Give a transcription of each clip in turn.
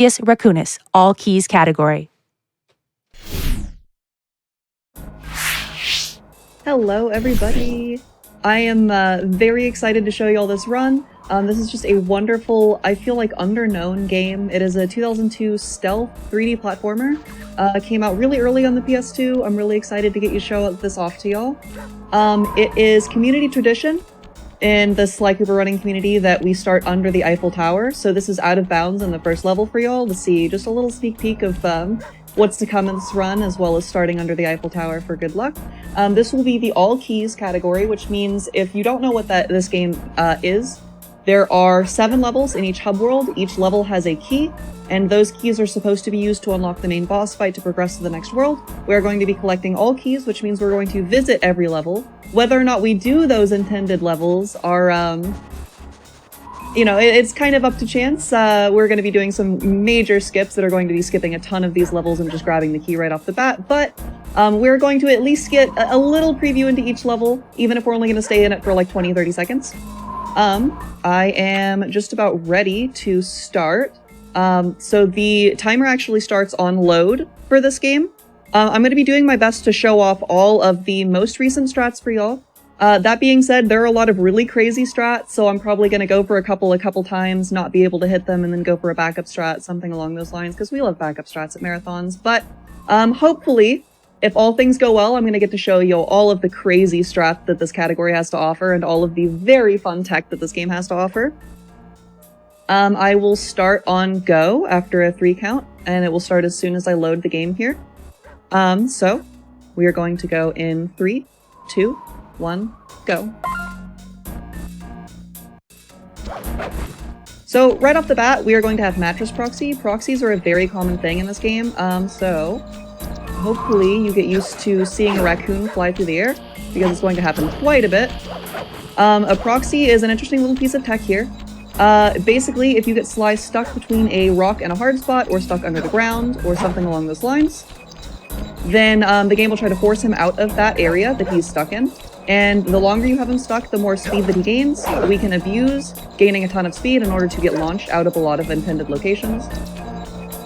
Raccoonus, all keys category. Hello everybody! I am very excited to show you all this run. This is just a wonderful, I feel like underknown game. It is a 2002 stealth 3D platformer. Came out really early on the PS2. I'm really excited to get you show this off to y'all. It is community tradition in the Sly Cooper running community that we start under the Eiffel Tower. So this is out of bounds in the first level for y'all to see just a little sneak peek of what's to come in this run, as well as starting under the Eiffel Tower for good luck. This will be the all keys category, which means if you don't know what this game is, there are 7 levels in each hub world. Each level has a key, and those keys are supposed to be used to unlock the main boss fight to progress to the next world. We're going to be collecting all keys, which means we're going to visit every level. Whether or not we do those intended levels are, you know, it's kind of up to chance. We're going to be doing some major skips that are going to be skipping a ton of these levels and just grabbing the key right off the bat, but we're going to at least get a little preview into each level, even if we're only going to stay in it for like 20-30 seconds. I am just about ready to start. So the timer actually starts on load for this game. I'm going to be doing my best to show off all of the most recent strats for y'all. That being said, there are a lot of really crazy strats, so I'm probably going to go for a couple times, not be able to hit them, and then go for a backup strat, something along those lines, because we love backup strats at marathons. But hopefully, if all things go well, I'm going to get to show you all of the crazy strats that this category has to offer, and all of the very fun tech that this game has to offer. I will start on go after a 3 count, and it will start as soon as I load the game here. So we are going to go in 3, 2, 1, go. So right off the bat, we are going to have mattress proxy. Proxies are a very common thing in this game, so hopefully you get used to seeing a raccoon fly through the air, because it's going to happen quite a bit. A proxy is an interesting little piece of tech here. Basically, if you get Sly stuck between a rock and a hard spot, or stuck under the ground, or something along those lines, then the game will try to force him out of that area that he's stuck in. And the longer you have him stuck, the more speed that he gains. We can abuse gaining a ton of speed in order to get launched out of a lot of intended locations.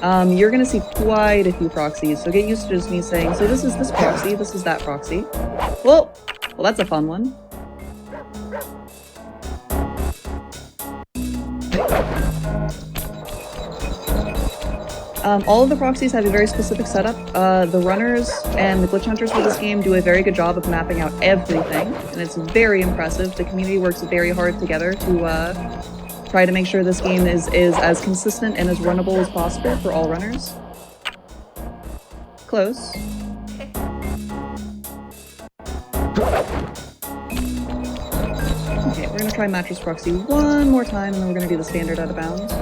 You're going to see quite a few proxies, so get used to just me saying, so this is this proxy, this is that proxy. Well, that's a fun one. All of the proxies have a very specific setup. The runners and the glitch hunters for this game do a very good job of mapping out everything, and it's very impressive. The community works very hard together to try to make sure this game is as consistent and as runnable as possible for all runners. Close. Okay, we're gonna try mattress proxy one more time, and then we're gonna do the standard out of bounds.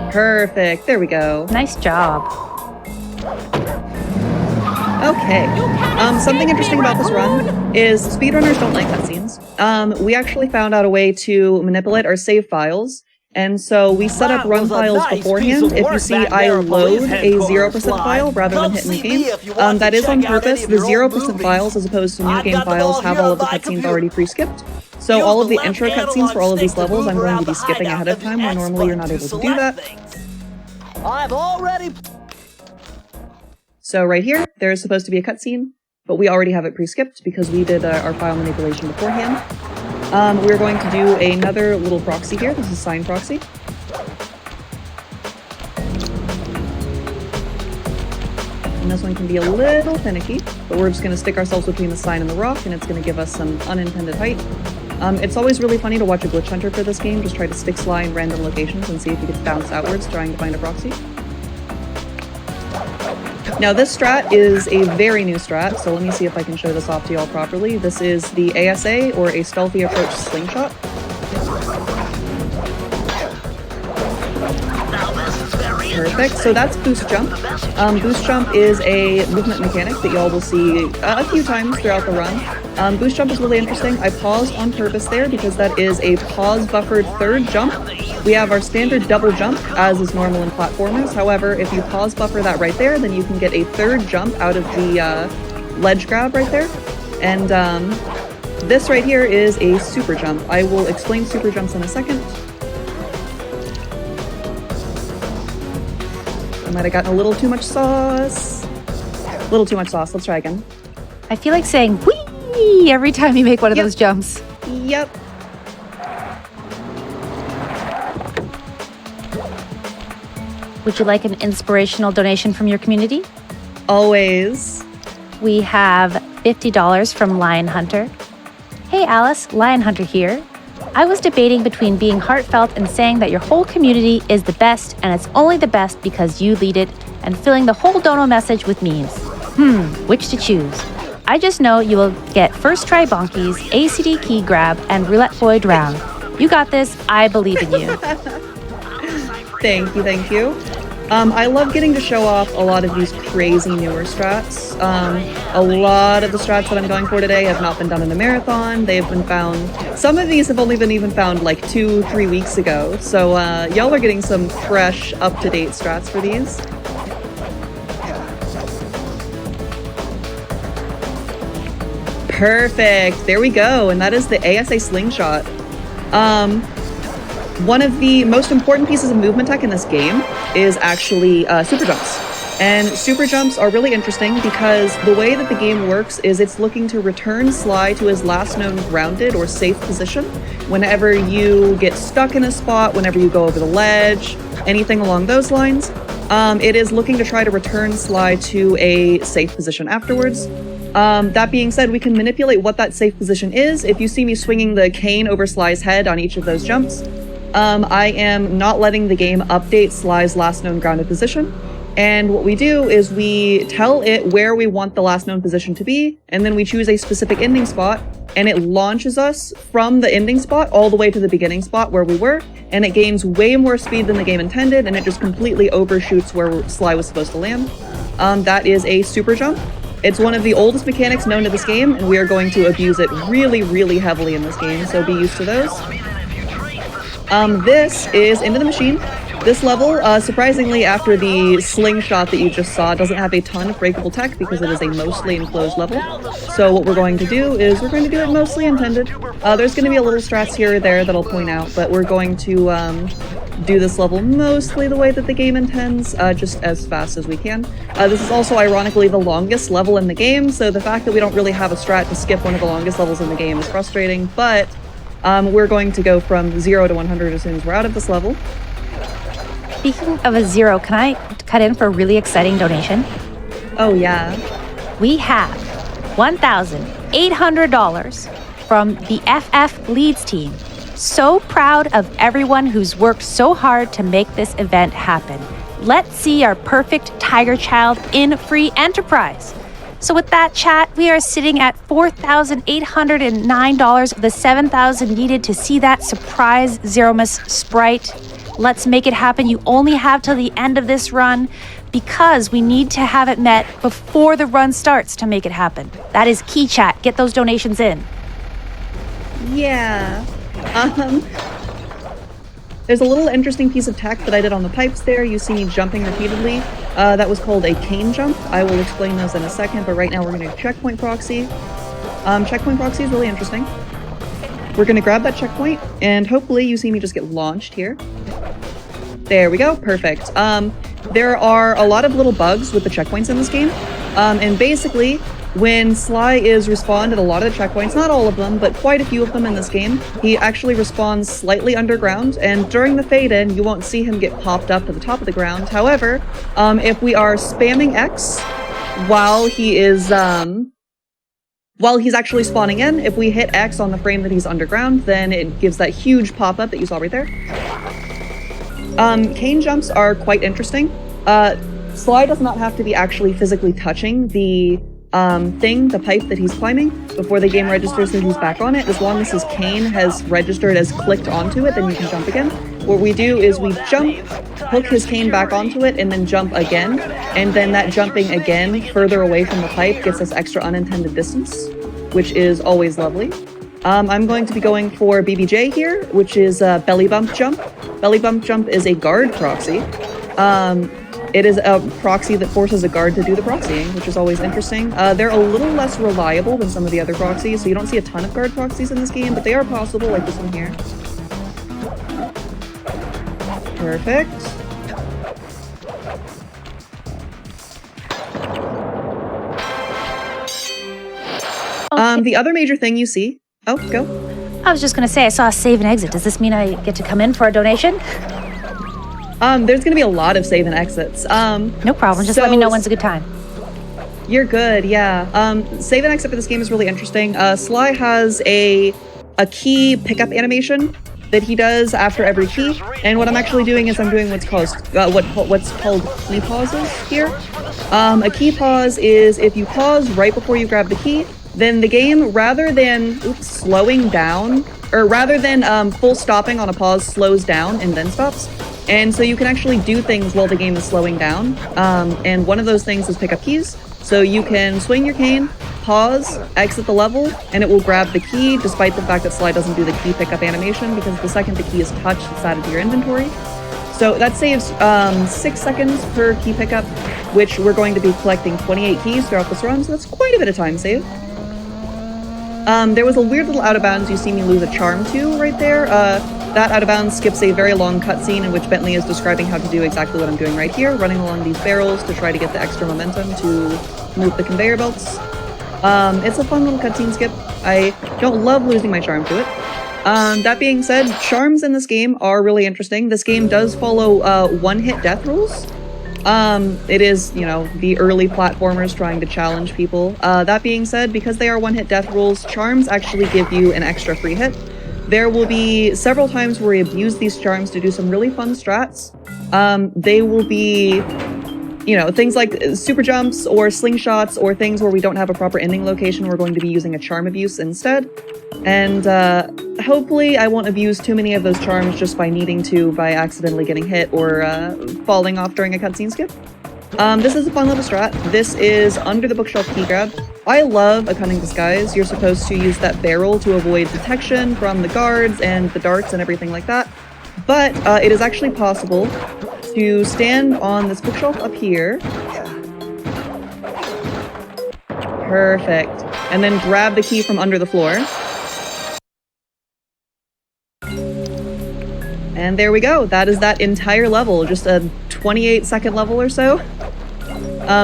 Perfect, there we go. Nice job. Okay, something interesting about this run is speedrunners don't like cutscenes. We actually found out a way to manipulate our save files, and so we set up run files beforehand. If you see I load a 0% file rather than hitting the game, that is on purpose. The 0% files, as opposed to new game files, have all of the cutscenes already pre-skipped. So all of the intro cutscenes for all of these levels I'm going to be skipping ahead of time, where normally you're not able to do that. I've already... So right here, there is supposed to be a cutscene, but we already have it pre-skipped because we did our file manipulation beforehand. We're going to do another little proxy here. This is sign proxy. And this one can be a little finicky, but we're just going to stick ourselves between the sign and the rock, and it's going to give us some unintended height. It's always really funny to watch a glitch hunter for this game, just try to stick Sly in random locations and see if he gets bounced outwards trying to find a proxy. Now this strat is a very new strat, so let me see if I can show this off to y'all properly. This is the ASA, or a stealthy approach slingshot. Perfect, so that's boost jump. Boost jump is a movement mechanic that y'all will see a few times throughout the run. Boost jump is really interesting. I paused on purpose there because that is a pause buffered third jump. We have our standard double jump, as is normal in platformers. However, if you pause buffer that right there, then you can get a third jump out of the ledge grab right there. And this right here is a super jump. I will explain super jumps in a second. I might have gotten a little too much sauce. A little too much sauce. Let's try again. I feel like saying whee every time you make one of those jumps. Yep. Would you like an inspirational donation from your community? Always. We have $50 from Lion Hunter. Hey Alice, Lion Hunter here. I was debating between being heartfelt and saying that your whole community is the best and it's only the best because you lead it, and filling the whole dono message with memes. Which to choose? I just know you will get first try bonkies, ACD key grab, and roulette void round. You got this, I believe in you. Thank you, thank you. I love getting to show off a lot of these crazy newer strats. A lot of the strats that I'm going for today have not been done in a marathon. They have been found, some of these have only been even found like 2-3 weeks ago. So y'all are getting some fresh, up-to-date strats for these. Perfect, there we go, and that is the ASA slingshot. One of the most important pieces of movement tech in this game is actually super jumps. And super jumps are really interesting because the way that the game works is it's looking to return Sly to his last known grounded or safe position whenever you get stuck in a spot, whenever you go over the ledge, anything along those lines. It is looking to try to return Sly to a safe position afterwards. That being said, we can manipulate what that safe position is. If you see me swinging the cane over Sly's head on each of those jumps, I am not letting the game update Sly's last known grounded position. And what we do is we tell it where we want the last known position to be, and then we choose a specific ending spot, and it launches us from the ending spot all the way to the beginning spot where we were, and it gains way more speed than the game intended, and it just completely overshoots where Sly was supposed to land. That is a super jump. It's one of the oldest mechanics known to this game, and we are going to abuse it really, really heavily in this game, so be used to those. This is Into the Machine. This level, surprisingly, after the slingshot that you just saw, doesn't have a ton of breakable tech because it is a mostly enclosed level. So what we're going to do is we're going to do it mostly intended. There's going to be a little strats here or there that I'll point out, but we're going to do this level mostly the way that the game intends, just as fast as we can. This is also ironically the longest level in the game, so the fact that we don't really have a strat to skip one of the longest levels in the game is frustrating, but we're going to go from 0 to 100 as soon as we're out of this level. Speaking of a 0, can I cut in for a really exciting donation? Oh yeah. We have $1,800 from the FF Leads team. So proud of everyone who's worked so hard to make this event happen. Let's see our perfect tiger child in free enterprise. So with that, chat, we are sitting at $4,809 of the $7,000 needed to see that surprise Zeromus sprite. Let's make it happen. You only have till the end of this run because we need to have it met before the run starts to make it happen. That is key, chat. Get those donations in. Yeah. There's a little interesting piece of tech that I did on the pipes there. You see me jumping repeatedly. That was called a cane jump. I will explain those in a second, but right now we're going to checkpoint proxy. Checkpoint proxy is really interesting. We're going to grab that checkpoint, and hopefully you see me just get launched here. There we go, perfect. There are a lot of little bugs with the checkpoints in this game, and basically, when Sly is respawned at a lot of the checkpoints, not all of them, but quite a few of them in this game, he actually respawns slightly underground, and during the fade-in, you won't see him get popped up to the top of the ground. However, if we are spamming X while he is, while he's actually spawning in, if we hit X on the frame that he's underground, then it gives that huge pop-up that you saw right there. Cane jumps are quite interesting. Sly does not have to be actually physically touching the the pipe that he's climbing before the game registers that he's back on it. As long as his cane has registered as clicked onto it, then you can jump again. What we do is we jump, hook his cane back onto it, and then jump again. And then that jumping again further away from the pipe gets us extra unintended distance, which is always lovely. I'm going to be going for BBJ here, which is a belly bump jump. Belly bump jump is a guard proxy. It is a proxy that forces a guard to do the proxying, which is always interesting. They're a little less reliable than some of the other proxies, so you don't see a ton of guard proxies in this game, but they are possible, like this one here. Perfect. Okay. The other major thing you see... Oh, go. I was just going to say, I saw a save and exit. Does this mean I get to come in for a donation? There's going to be a lot of save and exits. No problem. Just let me know when's a good time. You're good, yeah. Save and exit for this game is really interesting. Sly has a key pickup animation that he does after every key, and what I'm actually doing is I'm doing what's called key pauses here. A key pause is if you pause right before you grab the key, then the game, rather than slowing down, or rather than full stopping on a pause, slows down and then stops. And so you can actually do things while the game is slowing down. And one of those things is pick up keys. So you can swing your cane, pause, exit the level, and it will grab the key, despite the fact that Sly doesn't do the key pickup animation, because the second the key is touched, it's added to your inventory. So that saves 6 seconds per key pickup, which we're going to be collecting 28 keys throughout this run, so that's quite a bit of time save. There was a weird little out of bounds you see me lose a charm to right there. That out of bounds skips a very long cutscene in which Bentley is describing how to do exactly what I'm doing right here, running along these barrels to try to get the extra momentum to move the conveyor belts. It's a fun little cutscene skip. I don't love losing my charm to it. That being said, charms in this game are really interesting. This game does follow one-hit death rules. It is, you know, the early platformers trying to challenge people. That being said, because they are one-hit death rules, charms actually give you an extra free hit. There will be several times where we abuse these charms to do some really fun strats. They will be, you know, things like super jumps or slingshots or things where we don't have a proper ending location. We're going to be using a charm abuse instead. And hopefully I won't abuse too many of those charms just by needing to, by accidentally getting hit or falling off during a cutscene skip. This is a fun little strat. This is under the bookshelf key grab. I love a cunning disguise. You're supposed to use that barrel to avoid detection from the guards and the darts and everything like that. But it is actually possible to stand on this bookshelf up here. Perfect. And then grab the key from under the floor. And there we go. That is that entire level. Just a 28-second level or so.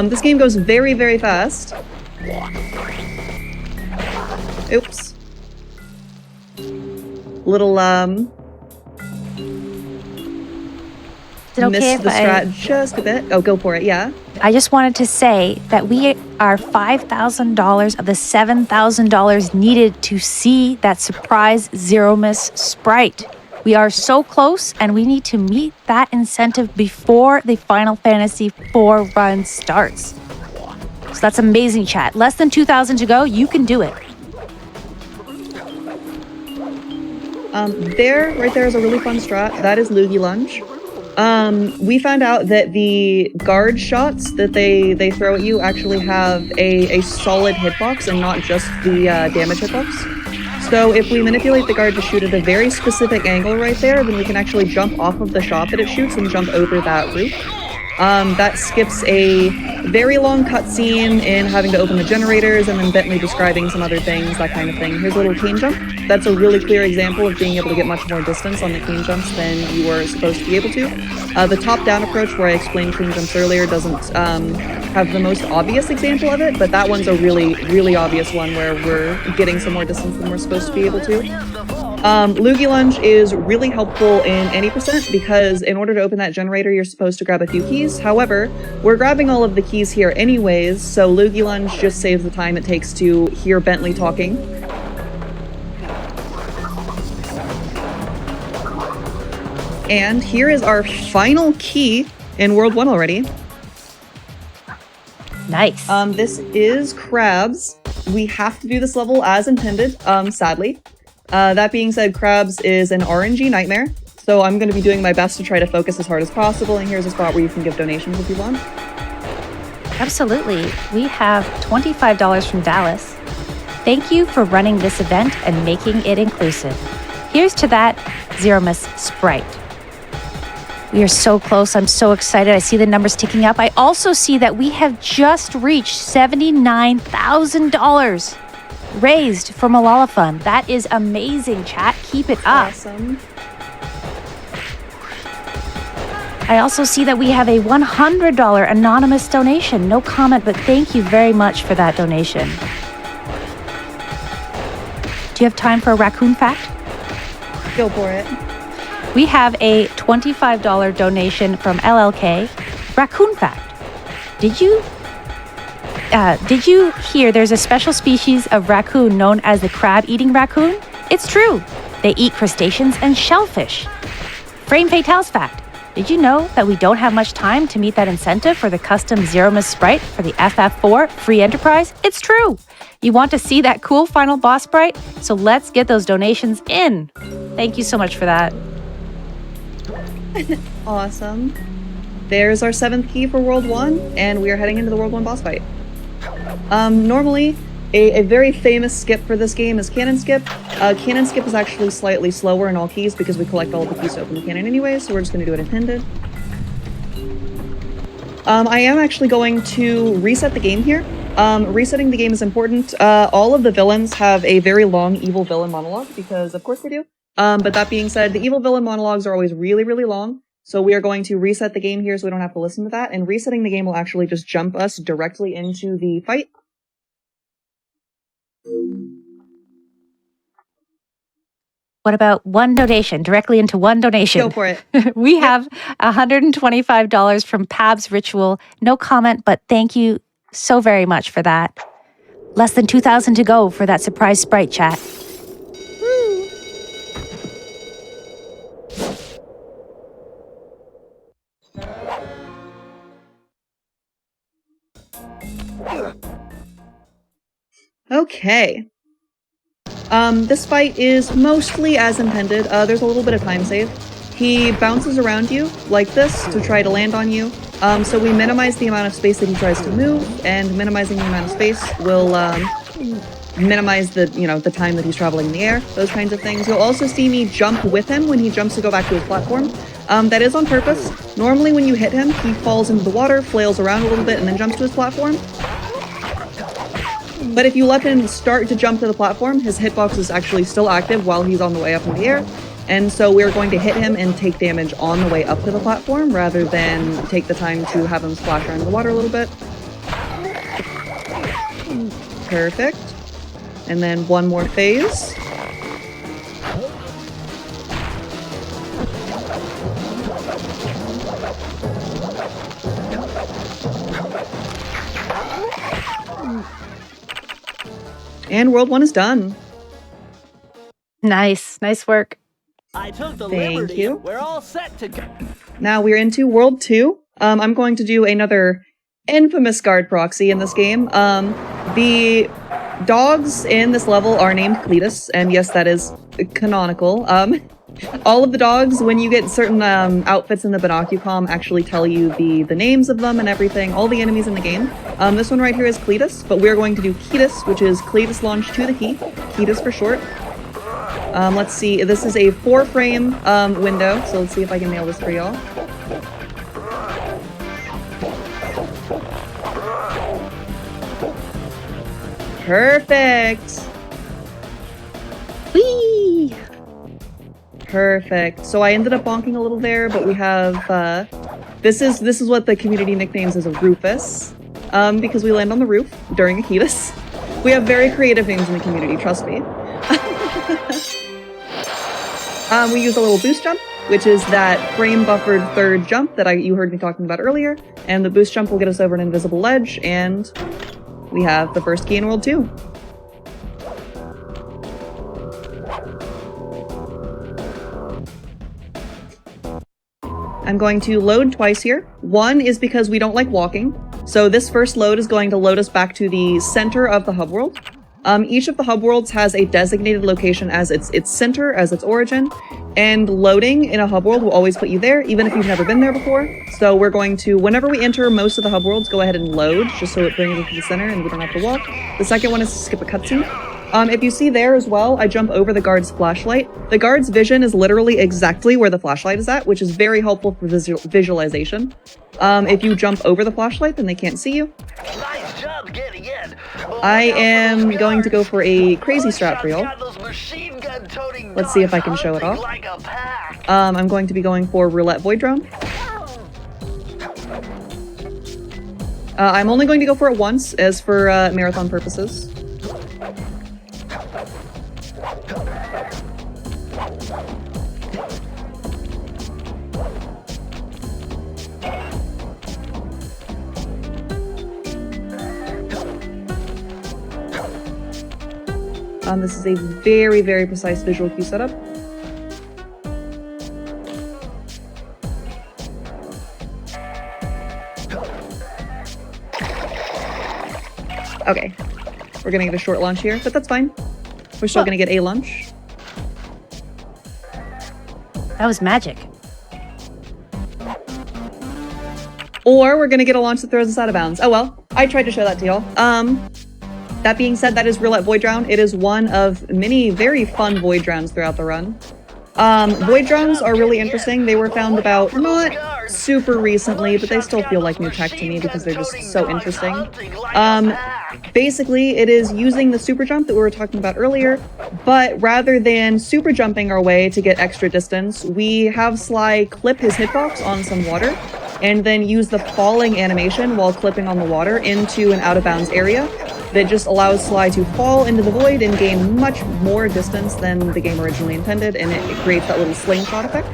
This game goes very, very fast. Oops. Little, Is it okay missed the strat just a bit. Oh, go for it, yeah. I just wanted to say that we are $5,000 of the $7,000 needed to see that surprise Zero Miss sprite. We are so close, and we need to meet that incentive before the Final Fantasy IV run starts. So that's amazing, chat. Less than 2,000 to go. You can do it. Right there is a really fun strat. That is Loogie Lunge. We found out that the guard shots that they throw at you actually have a solid hitbox and not just the damage hitbox. So if we manipulate the guard to shoot at a very specific angle right there, then we can actually jump off of the shot that it shoots and jump over that roof. That skips a very long cutscene in having to open the generators and then Bentley describing some other things, that kind of thing. Here's a little cane jump. That's a really clear example of being able to get much more distance on the cane jumps than you were supposed to be able to. The top-down approach, where I explained cane jumps earlier, doesn't have the most obvious example of it, but that one's a really, really obvious one where we're getting some more distance than we're supposed to be able to. Loogie Lunge is really helpful in any percent because in order to open that generator, you're supposed to grab a few keys. However, we're grabbing all of the keys here anyways, so Loogie Lunge just saves the time it takes to hear Bentley talking. And here is our final key in World 1 already. Nice. This is Crabs. We have to do this level as intended, sadly. That being said, Crabs is an RNG nightmare, so I'm going to be doing my best to try to focus as hard as possible, and here's a spot where you can give donations if you want. Absolutely. We have $25 from Dallas. Thank you for running this event and making it inclusive. Here's to that Zero Miss sprite. We are so close. I'm so excited. I see the numbers ticking up. I also see that we have just reached $79,000 raised for Malala Fund. That is amazing, chat. Keep it up. Awesome. I also see that we have a $100 anonymous donation. No comment, but thank you very much for that donation. Do you have time for a raccoon fact? Go for it. We have a $25 donation from LLK. Raccoon fact. Did you hear there's a special species of raccoon known as the crab-eating raccoon? It's true. They eat crustaceans and shellfish. Frame Fatale's fact. Did you know that we don't have much time to meet that incentive for the custom Zero Miss sprite for the FF4 free enterprise? It's true. You want to see that cool final boss sprite? So let's get those donations in. Thank you so much for that. Awesome. There's our 7th key for World 1, and we are heading into the World 1 boss fight. Normally, a very famous skip for this game is Cannon Skip. Cannon Skip is actually slightly slower in all keys because we collect all the keys to open the cannon anyway, so we're just going to do it intended. I am actually going to reset the game here. Resetting the game is important. All of the villains have a very long evil villain monologue, because of course they do. But that being said, the evil villain monologues are always really, really long. So we are going to reset the game here so we don't have to listen to that. And resetting the game will actually just jump us directly into the fight. What about one donation? Directly into one donation. Go for it. We have $125 from Pab's Ritual. No comment, but thank you so very much for that. Less than 2,000 to go for that surprise sprite, chat. Woo. Okay. This fight is mostly as intended. There's a little bit of time save. He bounces around you like this to try to land on you. So we minimize the amount of space that he tries to move, and minimizing the amount of space will minimize the time that he's traveling in the air, those kinds of things. You'll also see me jump with him when he jumps to go back to his platform. That is on purpose. Normally when you hit him, he falls into the water, flails around a little bit, and then jumps to his platform. But if you let him start to jump to the platform, his hitbox is actually still active while he's on the way up in the air. And so we're going to hit him and take damage on the way up to the platform rather than take the time to have him splash around in the water a little bit. Perfect. And then one more phase. And World 1 is done. Nice. Nice work. I took the Thank liberty. you. We're all set to go. Now we're into World 2. I'm going to do another infamous guard proxy in this game. The dogs in this level are named Cletus, and yes, that is canonical. All of the dogs, when you get certain outfits in the Binocucom, actually tell you the names of them and everything, all the enemies in the game. This one right here is Cletus, but we're going to do Ketus, which is Cletus launch to the key. Ketus for short. Let's see, this is a 4-frame window, so let's see if I can nail this for y'all. Perfect! Whee! Perfect. So I ended up bonking a little there, but we have, this is what the community nicknames as a Rufus, because we land on the roof during a Ketus. We have very creative names in the community, trust me. We use a little boost jump, which is that frame buffered third jump that you heard me talking about earlier, and the boost jump will get us over an invisible ledge, and we have the first key in World 2. I'm going to load twice here. One is because we don't like walking, so this first load is going to load us back to the center of the hub world. Each of the hub worlds has a designated location as its center, as its origin, and loading in a hub world will always put you there, even if you've never been there before. So we're going to, whenever we enter most of the hub worlds, go ahead and load, just so it brings us to the center and we don't have to walk. The second one is to skip a cutscene. If you see there as well, I jump over the guard's flashlight. The guard's vision is literally exactly where the flashlight is at, which is very helpful for visualization. If you jump over the flashlight, then they can't see you. Nice job getting in. I am going to go for a crazy strat for y'all. Let's see if I can show it off. I'm going to be going for Roulette Void Drone. I'm only going to go for it once, as for marathon purposes. This is a very, very precise visual cue setup. Okay, we're gonna get a short launch here, but that's fine. We're still gonna get a lunch. That was magic. Or we're gonna get a launch that throws us out of bounds. Oh well, I tried to show that to y'all. That being said, that is Roulette Void Drown. It is one of many very fun Void Drowns throughout the run. Void Drowns are really interesting. They were found about not super recently, but they still feel like new tech to me because they're just so interesting. Basically, it is using the super jump that we were talking about earlier, but rather than super jumping our way to get extra distance, we have Sly clip his hitbox on some water, and then use the falling animation while clipping on the water into an out-of-bounds area that just allows Sly to fall into the void and gain much more distance than the game originally intended, and it creates that little slingshot effect.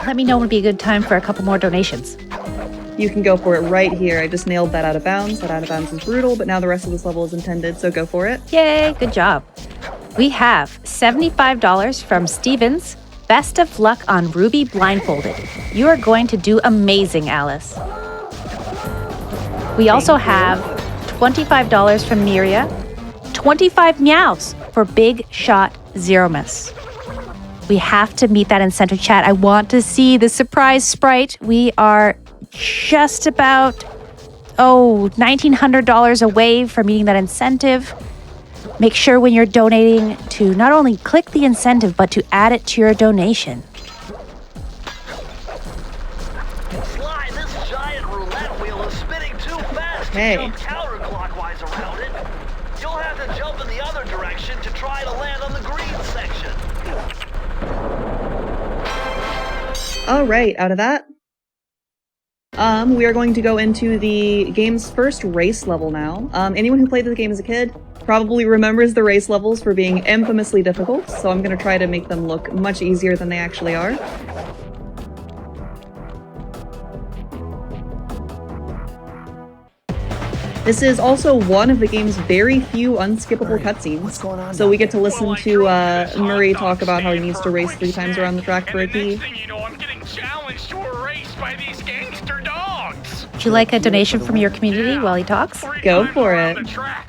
Let me know when would be a good time for a couple more donations. You can go for it right here. I just nailed that out of bounds. That out of bounds is brutal, but now the rest of this level is intended, so go for it. Yay, good job. We have $75 from Stevens. Best of luck on Ruby Blindfolded. You are going to do amazing, Alice. We also have $25 from Miria. 25 meows for Big Shot Zero Miss. We have to meet that incentive, chat. I want to see the surprise sprite. We are just about, $1,900 away from meeting that incentive. Make sure when you're donating to not only click the incentive, but to add it to your donation. Sly, this giant roulette wheel is spinning too fast Hey. to jump counterclockwise around it. You'll have to jump in the other direction to try to land on the green section. All right, out of that, we are going to go into the game's first race level now. Anyone who played the game as a kid probably remembers the race levels for being infamously difficult, so I'm going to try to make them look much easier than they actually are. This is also one of the game's very few unskippable cutscenes, so we get to listen to Murray talk about how he needs to race 3 times around the track for a key. Would you like a donation from your community while he talks? Go for it.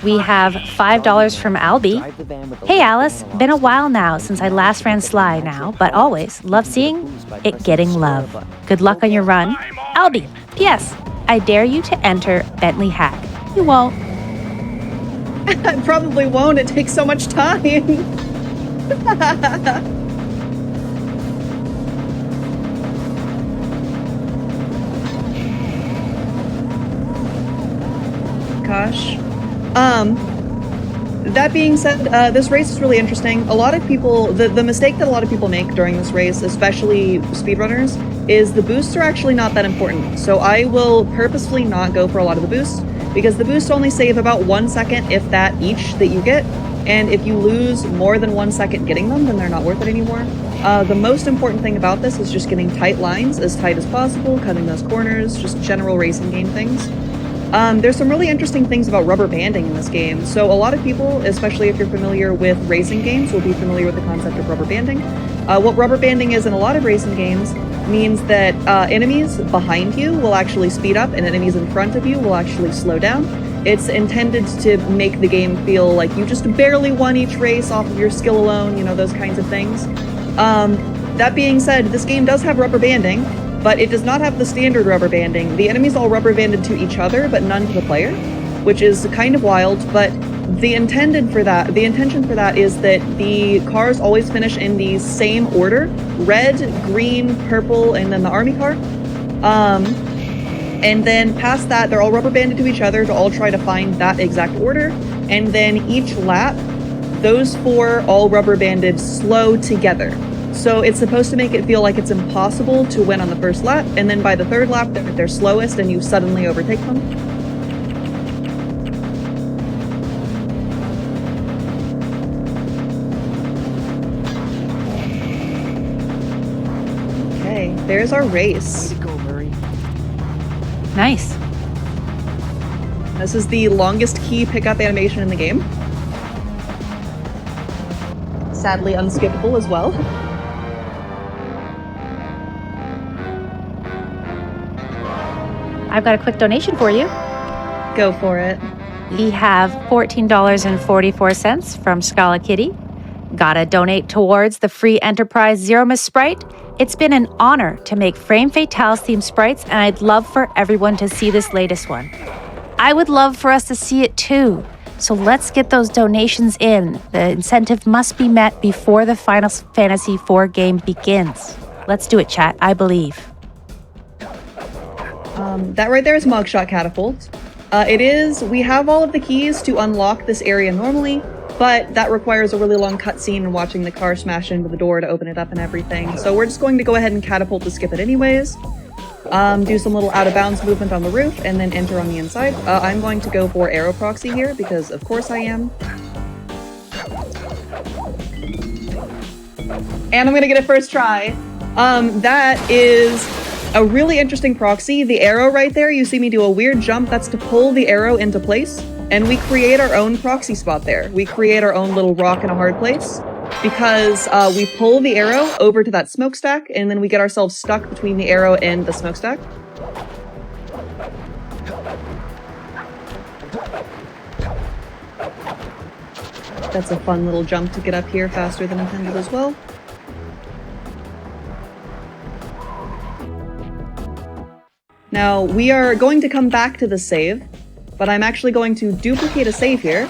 We have $5 from Albie. Hey Alice, been a while now since I last ran Sly now, but always love seeing it getting love. Good luck on your run. Albie, P.S. I dare you to enter Bentley Hack. You won't. I probably won't, it takes so much time. Gosh. That being said, this race is really interesting. A lot of people, the mistake that a lot of people make during this race, especially speedrunners, is the boosts are actually not that important. So I will purposefully not go for a lot of the boosts, because the boosts only save about 1 second, if that, each that you get. And if you lose more than 1 second getting them, then they're not worth it anymore. The most important thing about this is just getting tight lines, as tight as possible, cutting those corners, just general racing game things. There's some really interesting things about rubber banding in this game. So a lot of people, especially if you're familiar with racing games, will be familiar with the concept of rubber banding. What rubber banding is in a lot of racing games means that enemies behind you will actually speed up and enemies in front of you will actually slow down. It's intended to make the game feel like you just barely won each race off of your skill alone, you know, those kinds of things. That being said, this game does have rubber banding. but it does not have the standard rubber banding. The enemies all rubber banded to each other, but none to the player, which is kind of wild, but the intention for that is that the cars always finish in the same order: red, green, purple, and then the army car. And then past that, they're all rubber banded to each other to all try to find that exact order. And then each lap, those 4 all rubber banded slow together. So it's supposed to make it feel like it's impossible to win on the first lap, and then by the 3rd lap, they're slowest and you suddenly overtake them. Okay, there's our race. Way to go, Murray. Nice. This is the longest key pickup animation in the game. Sadly unskippable as well. I've got a quick donation for you. Go for it. We have $14.44 from Scala Kitty. Gotta donate towards the free Enterprise Zero Miss Sprite. It's been an honor to make Frame Fatales themed sprites, and I'd love for everyone to see this latest one. I would love for us to see it too. So let's get those donations in. The incentive must be met before the Final Fantasy IV game begins. Let's do it, chat. I believe. That right there is Mugshot Catapult. We have all of the keys to unlock this area normally, but that requires a really long cutscene and watching the car smash into the door to open it up and everything. So we're just going to go ahead and catapult to skip it anyways. Do some little out-of-bounds movement on the roof, and then enter on the inside. I'm going to go for Aero Proxy here, because of course I am. And I'm gonna get it first try. That is a really interesting proxy. The arrow right there, you see me do a weird jump, that's to pull the arrow into place, and we create our own proxy spot there. We create our own little rock in a hard place, because we pull the arrow over to that smokestack, and then we get ourselves stuck between the arrow and the smokestack. That's a fun little jump to get up here faster than intended as well. Now, we are going to come back to the save, but I'm actually going to duplicate a save here.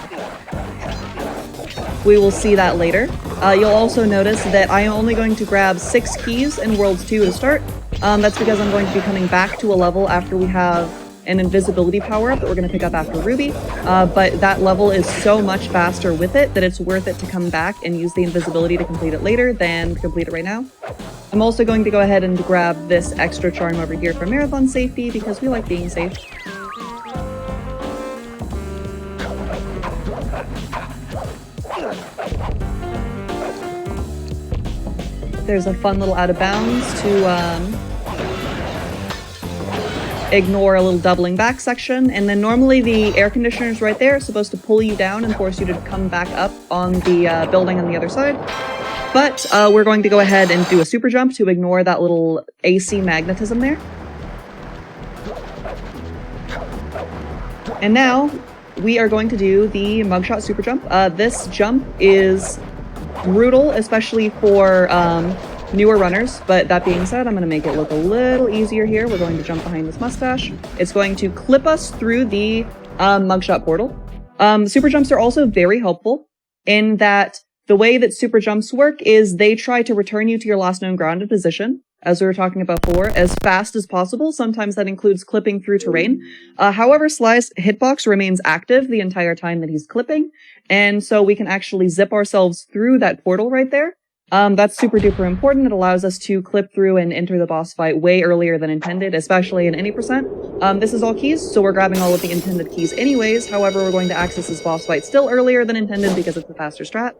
We will see that later. You'll also notice that I am only going to grab 6 keys in Worlds 2 to start. That's because I'm going to be coming back to a level after we have an invisibility power-up that we're going to pick up after Ruby, but that level is so much faster with it that it's worth it to come back and use the invisibility to complete it later than to complete it right now. I'm also going to go ahead and grab this extra charm over here for marathon safety because we like being safe. There's a fun little out of bounds to ignore a little doubling back section, and then normally the air conditioners right there are supposed to pull you down and force you to come back up on the building on the other side. But we're going to go ahead and do a super jump to ignore that little AC magnetism there. And now we are going to do the mugshot super jump. This jump is brutal, especially for newer runners, but that being said, I'm going to make it look a little easier here. We're going to jump behind this mustache. It's going to clip us through the mugshot portal. Super jumps are also very helpful in that the way that super jumps work is they try to return you to your last known grounded position, as we were talking about before, as fast as possible. Sometimes that includes clipping through terrain. However, Sly's hitbox remains active the entire time that he's clipping, and so we can actually zip ourselves through that portal right there. That's super duper important. It allows us to clip through and enter the boss fight way earlier than intended, especially in any percent. This is all keys, so we're grabbing all of the intended keys anyways. However, we're going to access this boss fight still earlier than intended because it's the faster strat.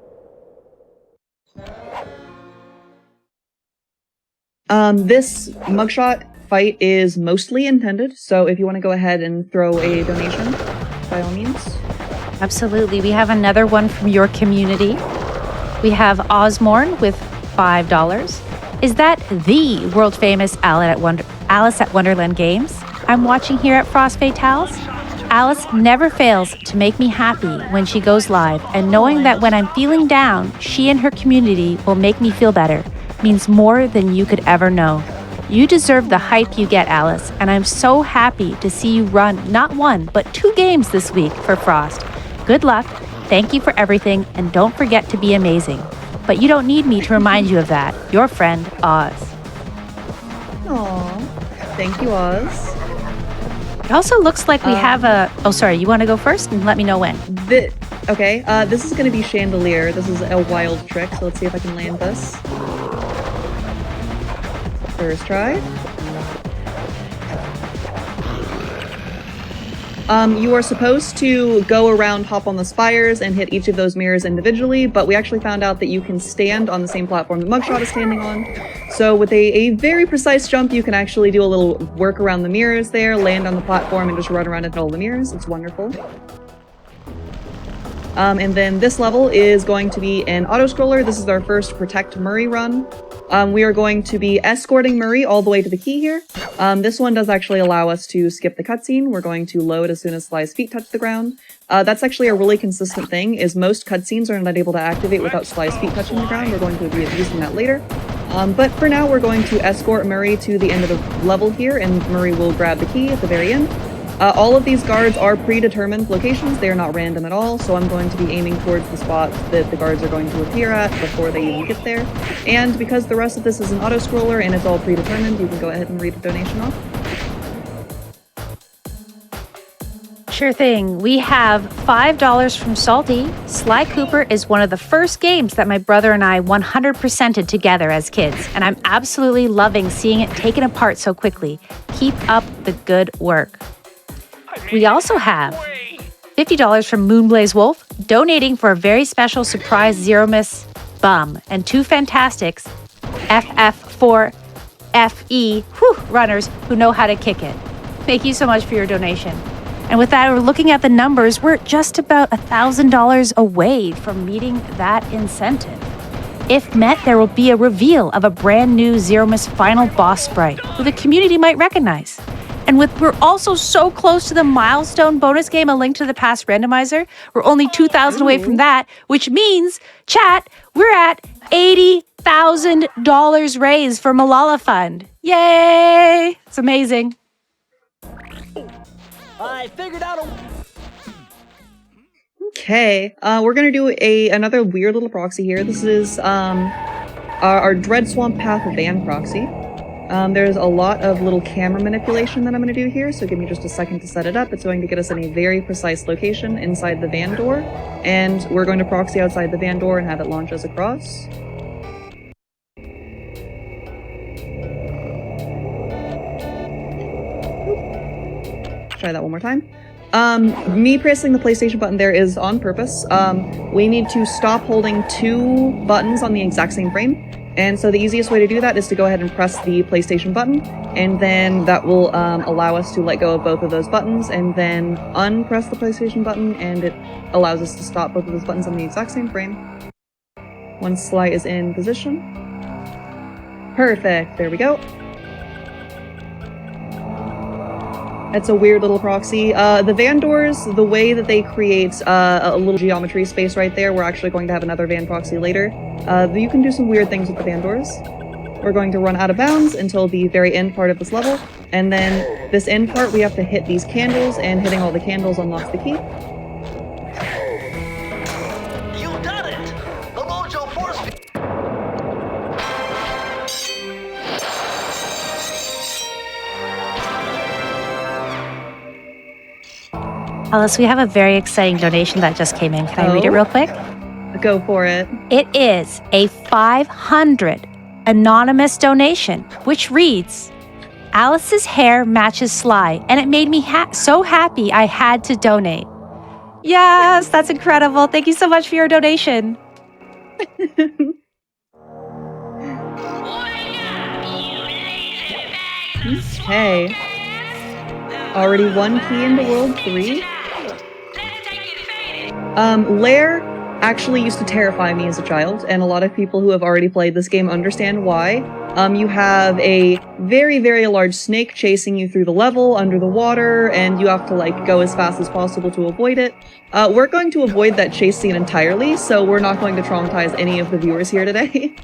This mugshot fight is mostly intended, so if you want to go ahead and throw a donation, by all means. Absolutely. We have another one from your community. We have Osmorn with $5. Is that the world famous Alice at Wonderland Games I'm watching here at Frost Fatales? Alice never fails to make me happy when she goes live, and knowing that when I'm feeling down, she and her community will make me feel better means more than you could ever know. You deserve the hype you get, Alice, and I'm so happy to see you run not one, but 2 games this week for Frost. Good luck, thank you for everything, and don't forget to be amazing. But you don't need me to remind you of that. Your friend, Oz. Aww. Thank you, Oz. It also looks like we have a... Oh, sorry, you want to go first and let me know when? Okay, this is going to be Chandelier. This is a wild trick, so let's see if I can land this. First try. You are supposed to go around, hop on the spires, and hit each of those mirrors individually, but we actually found out that you can stand on the same platform that Mugshot is standing on. So with a very precise jump, you can actually do a little work around the mirrors there, land on the platform, and just run around and hit all the mirrors. It's wonderful. And then this level is going to be an auto-scroller. This is our first Protect Murray run. We are going to be escorting Murray all the way to the key here. This one does actually allow us to skip the cutscene. We're going to load as soon as Sly's feet touch the ground. That's actually a really consistent thing, is most cutscenes are not able to activate without Sly's feet touching the ground. We're going to be using that later. But for now, we're going to escort Murray to the end of the level here, and Murray will grab the key at the very end. All of these guards are predetermined locations. They are not random at all, so I'm going to be aiming towards the spots that the guards are going to appear at before they even get there. And because the rest of this is an auto-scroller and it's all predetermined, you can go ahead and read the donation off. Sure thing. We have $5 from Salty. Sly Cooper is one of the first games that my brother and I 100%ed together as kids, and I'm absolutely loving seeing it taken apart so quickly. Keep up the good work. We also have $50 from Moonblaze Wolf, donating for a very special surprise Zero Miss bum, and 2 fantastics, FF4FE runners who know how to kick it. Thank you so much for your donation. And with that, we're looking at the numbers. We're just about $1,000 away from meeting that incentive. If met, there will be a reveal of a brand new Zero Miss final boss sprite who the community might recognize. And we're also so close to the milestone bonus game, A Link to the Past randomizer. We're only $2,000 away from that, which means, chat, we're at $80,000 raised for Malala Fund. Yay! It's amazing. I figured out a... Okay, we're gonna do another weird little proxy here. This is our Dread Swamp Path Van proxy. There's a lot of little camera manipulation that I'm going to do here, so give me just a second to set it up. It's going to get us in a very precise location inside the van door, and we're going to proxy outside the van door and have it launch us across. Try that one more time. Me pressing the PlayStation button there is on purpose. We need to stop holding 2 buttons on the exact same frame. And so the easiest way to do that is to go ahead and press the PlayStation button, and then that will allow us to let go of both of those buttons, and then unpress the PlayStation button, and it allows us to stop both of those buttons on the exact same frame. Once Sly is in position. Perfect, there we go. It's a weird little proxy. The van doors, the way that they create a little geometry space right there, we're actually going to have another van proxy later. You can do some weird things with the van doors. We're going to run out of bounds until the very end part of this level, and then this end part we have to hit these candles, and hitting all the candles unlocks the key. You done it! The Mojo Force... Alice, we have a very exciting donation that just came in. Can I read it real quick? Go for it. It is a 500 anonymous donation, which reads, Alice's hair matches Sly, and it made me so happy I had to donate. Yes, that's incredible. Thank you so much for your donation. Okay. Already 1 key into World 3. Lair actually used to terrify me as a child, and a lot of people who have already played this game understand why. You have a very, very large snake chasing you through the level, under the water, and you have to, like, go as fast as possible to avoid it. We're going to avoid that chase scene entirely, so we're not going to traumatize any of the viewers here today.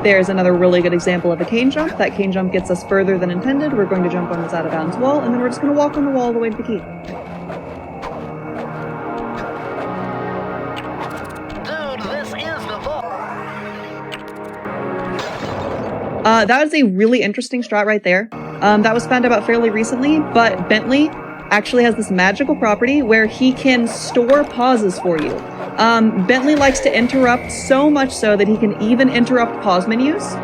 There's another really good example of a cane jump. That cane jump gets us further than intended. We're going to jump on this out of bounds wall, and then we're just going to walk on the wall all the way to the key. Dude, this is the vault. That was a really interesting strat right there. That was found out fairly recently, but Bentley actually has this magical property where he can store pauses for you. Bentley likes to interrupt so much so that he can even interrupt pause menus,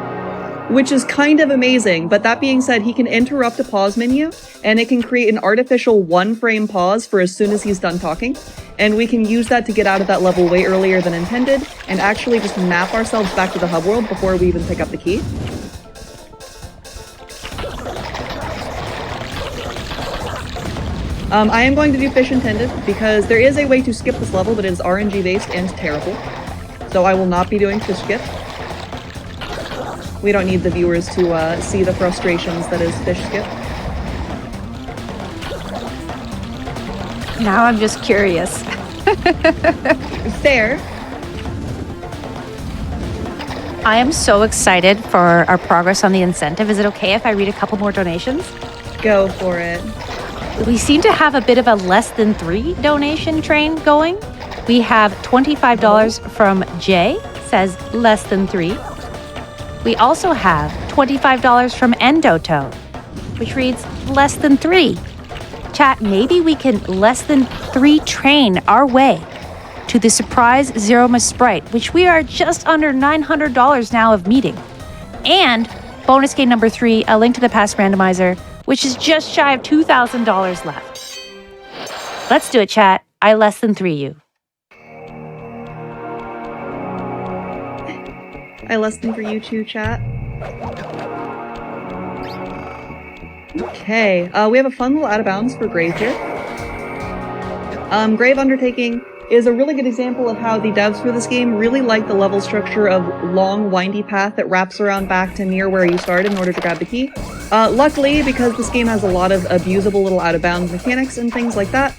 which is kind of amazing. But that being said, he can interrupt a pause menu and it can create an artificial 1-frame pause for as soon as he's done talking. And we can use that to get out of that level way earlier than intended and actually just map ourselves back to the hub world before we even pick up the key. I am going to do fish intended because there is a way to skip this level, but it is RNG based and terrible. So I will not be doing fish skip. We don't need the viewers to see the frustrations that is fish skip. Now I'm just curious. Fair. I am so excited for our progress on the incentive. Is it okay if I read a couple more donations? Go for it. We seem to have a bit of a less than 3 donation train going. We have $25 from Jay, says less than 3. We also have $25 from Endoto, which reads less than 3. Chat, maybe we can less than 3 train our way to the surprise Zeroma Sprite, which we are just under $900 now of meeting. And bonus game number 3, a link to the past randomizer, which is just shy of $2,000 left. Let's do it, chat. I less than 3 you. I less than for you too, chat. Okay, we have a fun little out of bounds for Grave here. Grave Undertaking is a really good example of how the devs for this game really like the level structure of long, windy path that wraps around back to near where you started in order to grab the key. Luckily, because this game has a lot of abusable little out-of-bounds mechanics and things like that,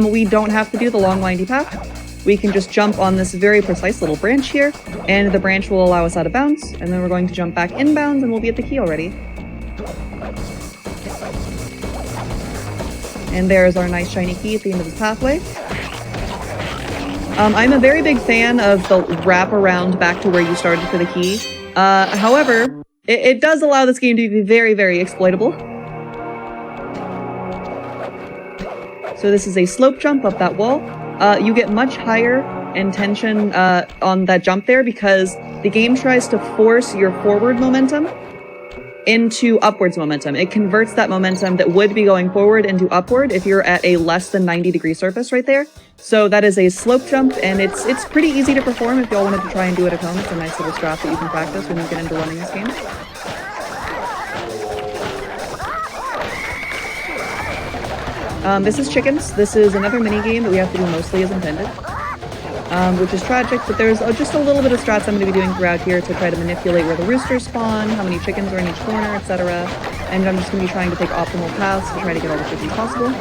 we don't have to do the long, windy path. We can just jump on this very precise little branch here, and the branch will allow us out of bounds, and then we're going to jump back inbounds, and we'll be at the key already. And there's our nice shiny key at the end of this pathway. I'm a very big fan of the wrap around back to where you started for the key. However, it does allow this game to be very, very exploitable. So this is a slope jump up that wall. You get much higher intention on that jump there because the game tries to force your forward momentum into upwards momentum. It converts that momentum that would be going forward into upward if you're at a less than 90-degree surface right there. So that is a slope jump, and it's pretty easy to perform if y'all wanted to try and do it at home. It's a nice little strat that you can practice when you get into running this game. This is chickens. This is another mini game that we have to do mostly as intended, which is tragic, but there's just a little bit of strats I'm going to be doing throughout here to try to manipulate where the roosters spawn, how many chickens are in each corner, etc. And I'm just going to be trying to take optimal paths to try to get all the chickens possible.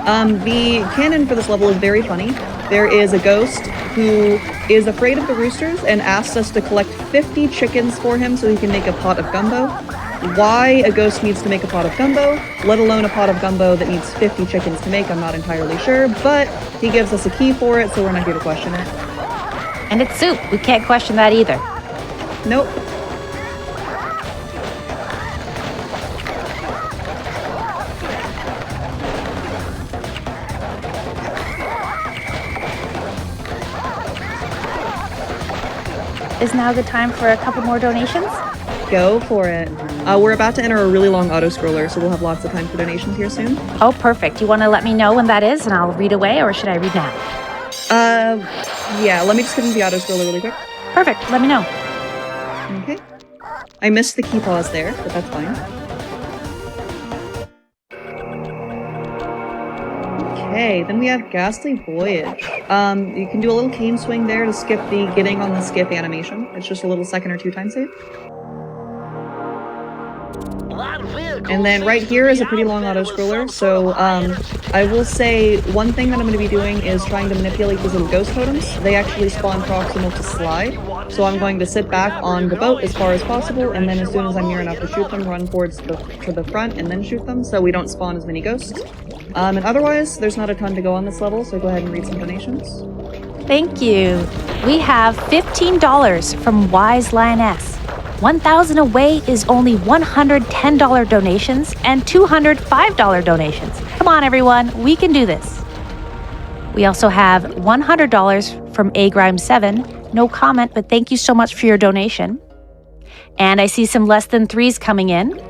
The canon for this level is very funny. There is a ghost who is afraid of the roosters and asks us to collect 50 chickens for him so he can make a pot of gumbo. Why a ghost needs to make a pot of gumbo, let alone a pot of gumbo that needs 50 chickens to make, I'm not entirely sure, but he gives us a key for it, so we're not here to question it. And it's soup. We can't question that either. Nope. Is now a good time for a couple more donations? Go for it. We're about to enter a really long auto-scroller, so we'll have lots of time for donations here soon. Oh, perfect. You want to let me know when that is, and I'll read away, or should I read now? Yeah, let me just get into the auto-scroller really quick. Perfect. Let me know. Okay. I missed the key pause there, but that's fine. Okay, then we have Ghastly Voyage. You can do a little cane swing there to skip the getting on the skip animation. It's just a little second or two time save. A lot of vehicles And then right here is a pretty long auto-scroller, so I will say one thing that I'm going to be doing is trying to manipulate these little ghost totems. They actually spawn proximal to slide, so I'm going to sit back on the boat as far as possible, and then as soon as I'm near enough to shoot them, run towards the front and then shoot them, so we don't spawn as many ghosts. And otherwise, there's not a ton to go on this level, so go ahead and read some donations. Thank you. We have $15 from Wise Lioness. 1,000 away is only $110 donations and $205 donations. Come on, everyone, we can do this. We also have $100 from Agrime7. No comment, but thank you so much for your donation. And I see some less than threes coming in.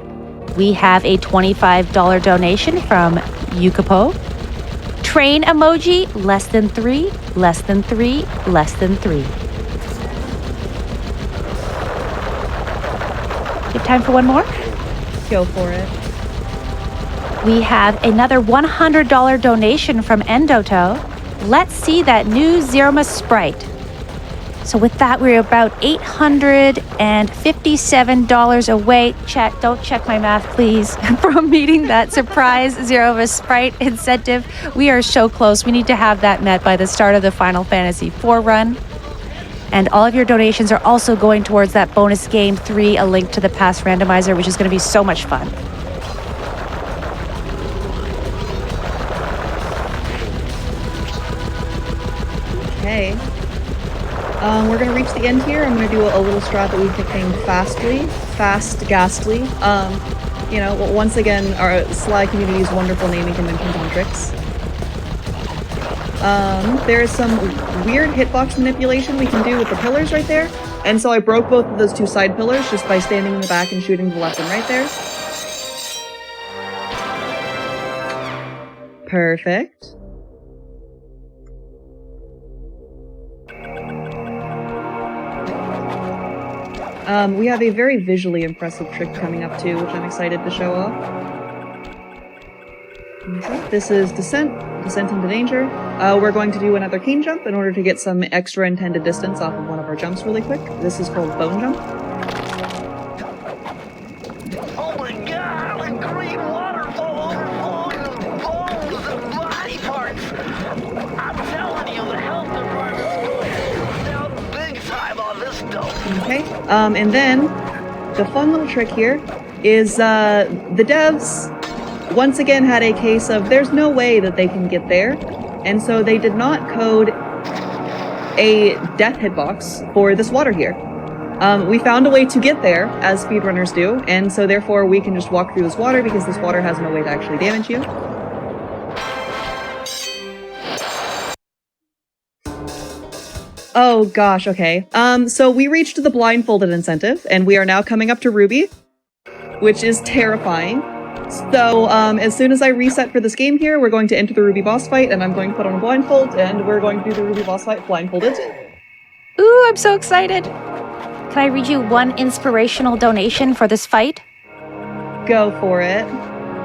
We have a $25 donation from Yukapo. Train emoji, less than three, less than three, less than three. You have time for one more? Go for it. We have another $100 donation from Endoto. Let's see that new Zerma Sprite. So with that, we're about $857 away. Chat, don't check my math, please, from meeting that surprise Zerma Sprite incentive. We are so close. We need to have that met by the start of the Final Fantasy IV run. And all of your donations are also going towards that bonus game 3, A Link to the Past randomizer, which is going to be so much fun. Okay. We're going to reach the end here. I'm going to do a little strat that we've nicknamed Fast Ghastly. You know, once again, our Sly community's wonderful naming conventions on tricks. There is some weird hitbox manipulation we can do with the pillars right there. And so I broke both of those two side pillars just by standing in the back and shooting to the left and right there. Perfect. We have a very visually impressive trick coming up too, which I'm excited to show off. Okay. This is Descent into Danger. We're going to do another cane jump in order to get some extra intended distance off of one of our jumps really quick. This is called Bone Jump. Oh my god, a green waterfall overflowing with bones and body parts! I'm telling you, the health department's going down big time on this dope. Okay, and then the fun little trick here is the devs once again had a case of there's no way that they can get there, and so they did not code a death hitbox for this water here. We found a way to get there, as speedrunners do, and so therefore we can just walk through this water because this water has no way to actually damage you. Oh gosh, okay. So we reached the blindfolded incentive, and we are now coming up to Ruby, which is terrifying. So, as soon as I reset for this game here, we're going to enter the Ruby boss fight, and I'm going to put on a blindfold, and we're going to do the Ruby boss fight blindfolded. Ooh, I'm so excited. Can I read you one inspirational donation for this fight? Go for it.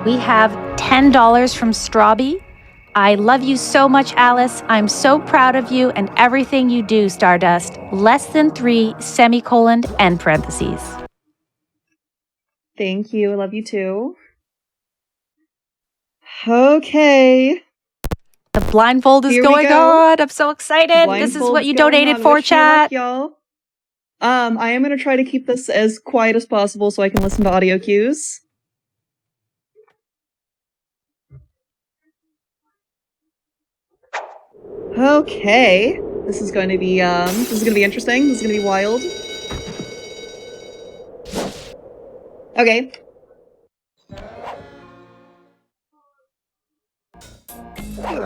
We have $10 from Strawby. I love you so much, Alice. I'm so proud of you and everything you do, Stardust. Less than 3, semicolon, end parentheses. Thank you. I love you too. Okay. The blindfold is going on. I'm so excited. This is what you donated for, chat. Y'all. I am going to try to keep this as quiet as possible so I can listen to audio cues. Okay. This is going to be interesting. This is going to be wild. Okay. Okay.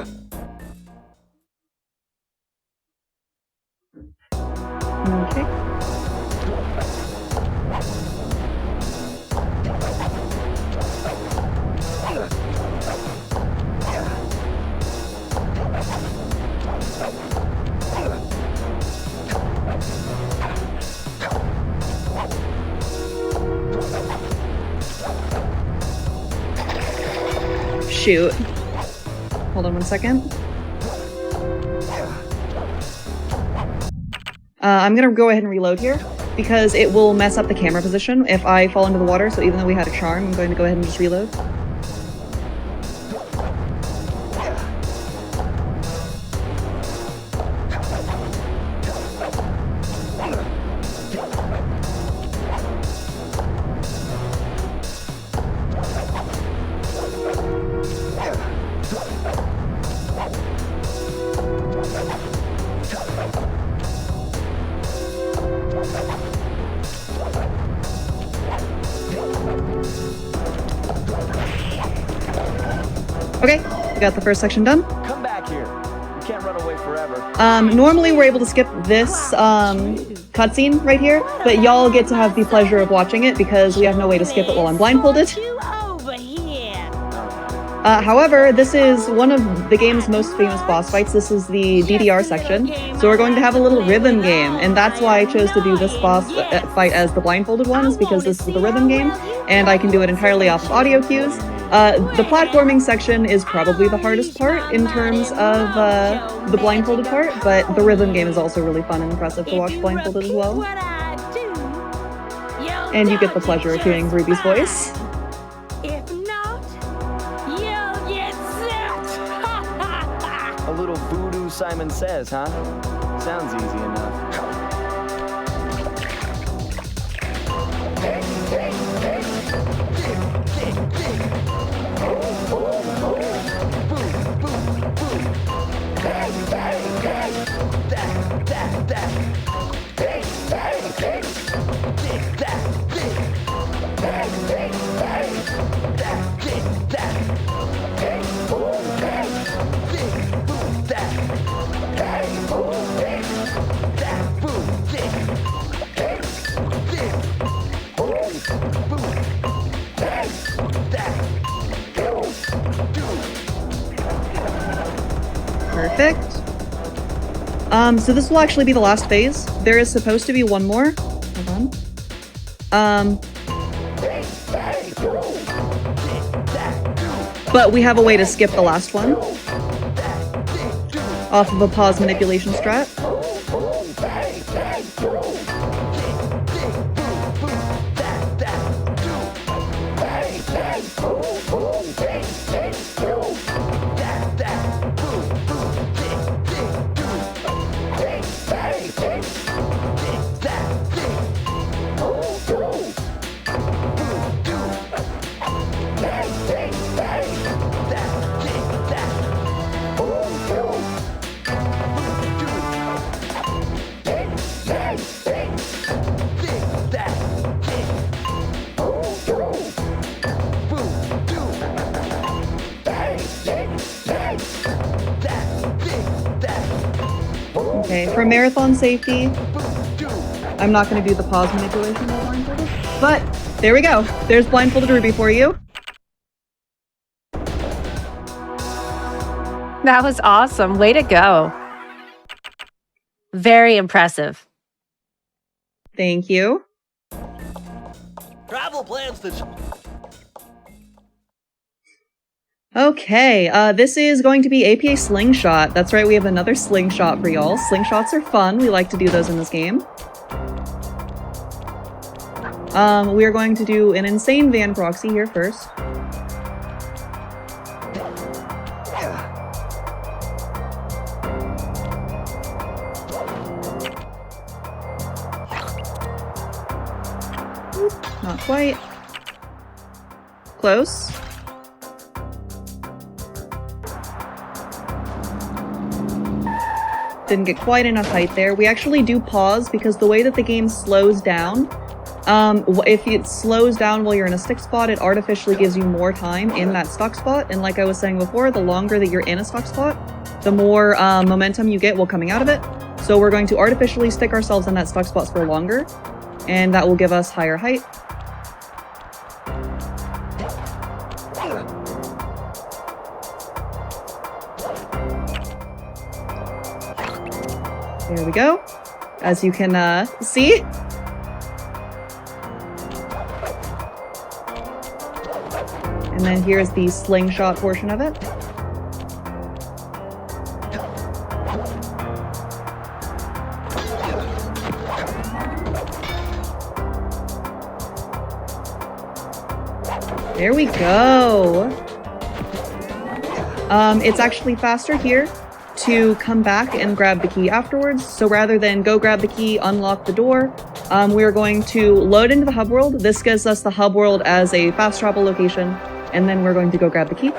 Shoot. Hold on one second. I'm gonna go ahead and reload here. because it will mess up the camera position if I fall into the water, so even though we had a charm, I'm going to go ahead and just reload. Okay, we got the first section done. Come back here. You can't run away forever. Normally we're able to skip this cutscene right here, but y'all get to have the pleasure of watching it because we have no way to skip it while I'm blindfolded. However, this is one of the game's most famous boss fights. This is the DDR section, so we're going to have a little rhythm game, and that's why I chose to do this boss fight as the blindfolded one, is because this is the rhythm game, and I can do it entirely off of audio cues. The platforming section is probably the hardest part in terms of the blindfolded part, but the rhythm game is also really fun and impressive to watch blindfolded as well. And you get the pleasure of hearing Ruby's voice. A little voodoo Simon Says, huh? Sounds easy enough. Perfect. So this will actually be the last phase. There is supposed to be one more. Hold on. But we have a way to skip the last one. Off of a pause manipulation strat. Okay, for marathon safety, I'm not going to do the pause manipulation while blindfolded, but there we go. There's blindfolded Ruby for you. That was awesome. Way to go. Very impressive. Thank you. Travel plans to... Okay, this is going to be APA Slingshot. That's right, we have another slingshot for y'all. Slingshots are fun. We like to do those in this game. We are going to do an insane van proxy here first. Not quite. Close. Didn't get quite enough height there. We actually do pause because the way that the game slows down, if it slows down while you're in a stick spot, it artificially gives you more time in that stuck spot. And like I was saying before, the longer that you're in a stuck spot, the more momentum you get while coming out of it. So we're going to artificially stick ourselves in that stuck spot for longer, and that will give us higher height. There we go. As you can see. And then here's the slingshot portion of it. There we go. It's actually faster here to come back and grab the key afterwards. So rather than go grab the key, unlock the door, we're going to load into the hub world. This gives us the hub world as a fast travel location, and then we're going to go grab the key.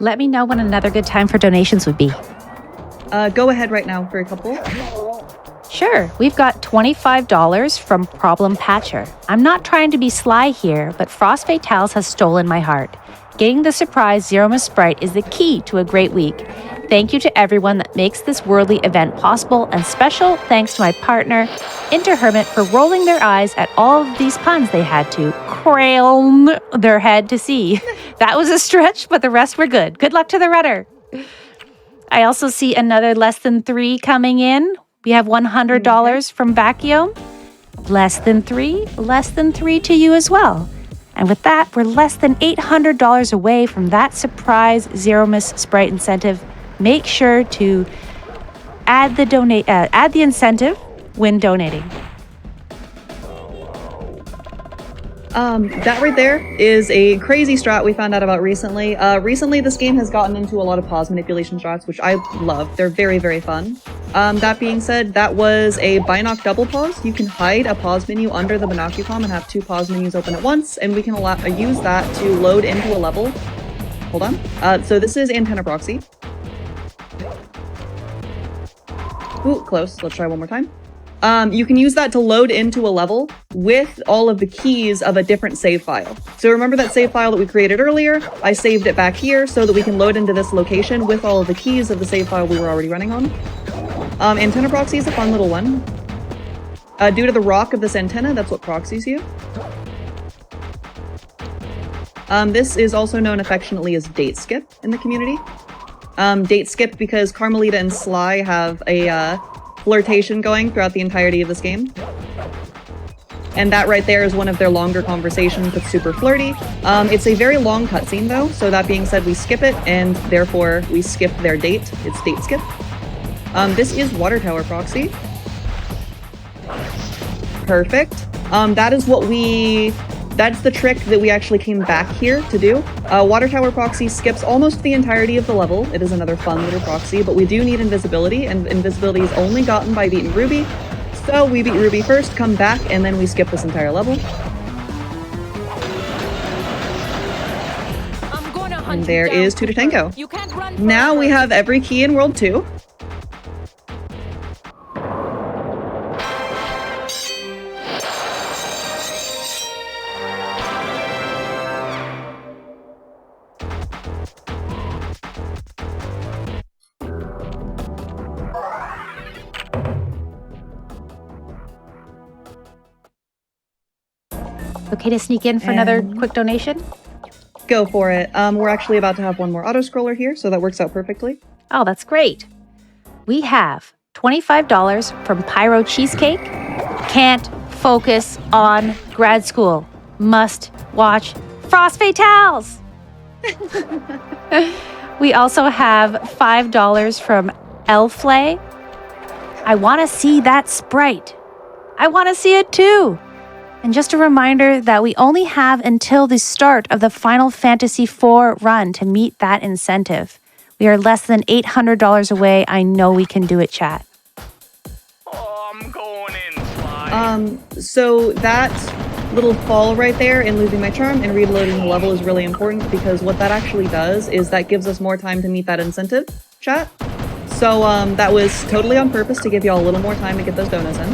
Let me know when another good time for donations would be. Go ahead right now for a couple. Sure, we've got $25 from Problem Patcher. I'm not trying to be sly here, but Frost Fatales has stolen my heart. Getting the surprise Zero Miss Sprite is the key to a great week. Thank you to everyone that makes this worldly event possible, and special thanks to my partner, Interhermit, for rolling their eyes at all of these puns they had to crown their head to see. That was a stretch, but the rest were good. Good luck to the runner. I also see another less than 3 coming in. We have $100 from Vaccio. Less than 3 to you as well. And with that, we're less than $800 away from that surprise Zero Miss Sprite incentive. Make sure to add the incentive when donating. That right there is a crazy strat we found out about recently. Recently, this game has gotten into a lot of pause manipulation strats, which I love. They're very, very fun. That being said, that was a binoc double pause. You can hide a pause menu under the binocucom and have 2 pause menus open at once, and we can use that to load into a level. Hold on. So this is Antenna Proxy. Ooh, close. Let's try one more time. You can use that to load into a level with all of the keys of a different save file. So remember that save file that we created earlier? I saved it back here so that we can load into this location with all of the keys of the save file we were already running on. Antenna Proxy is a fun little one. Due to the rock of this antenna, that's what proxies you. This is also known affectionately as date skip in the community. Date skip because Carmelita and Sly have a flirtation going throughout the entirety of this game. And that right there is one of their longer conversations that's super flirty. It's a very long cutscene though, so that being said, we skip it, and therefore we skip their date. It's date skip. This is Water Tower Proxy. Perfect. That's the trick that we actually came back here to do. Water Tower Proxy skips almost the entirety of the level. It is another fun little proxy, but we do need invisibility, and invisibility is only gotten by beating Ruby. So we beat Ruby first, come back, and then we skip this entire level. And there is Tutor Tango. Now we have every key in World 2. Okay to sneak in for another quick donation? Go for it. We're actually about to have one more auto-scroller here, so that works out perfectly. Oh, that's great. We have $25 from Pyro Cheesecake. Can't focus on grad school. Must watch Frost Fatales. We also have $5 from Elflay. I want to see that Sprite. I want to see it too. And just a reminder that we only have until the start of the Final Fantasy IV run to meet that incentive. We are less than $800 away. I know we can do it, chat. Oh, I'm going in, Sly. So that little fall right there in losing my charm and reloading the level is really important, because what that actually does is that gives us more time to meet that incentive, chat. So that was totally on purpose to give y'all a little more time to get those donuts in.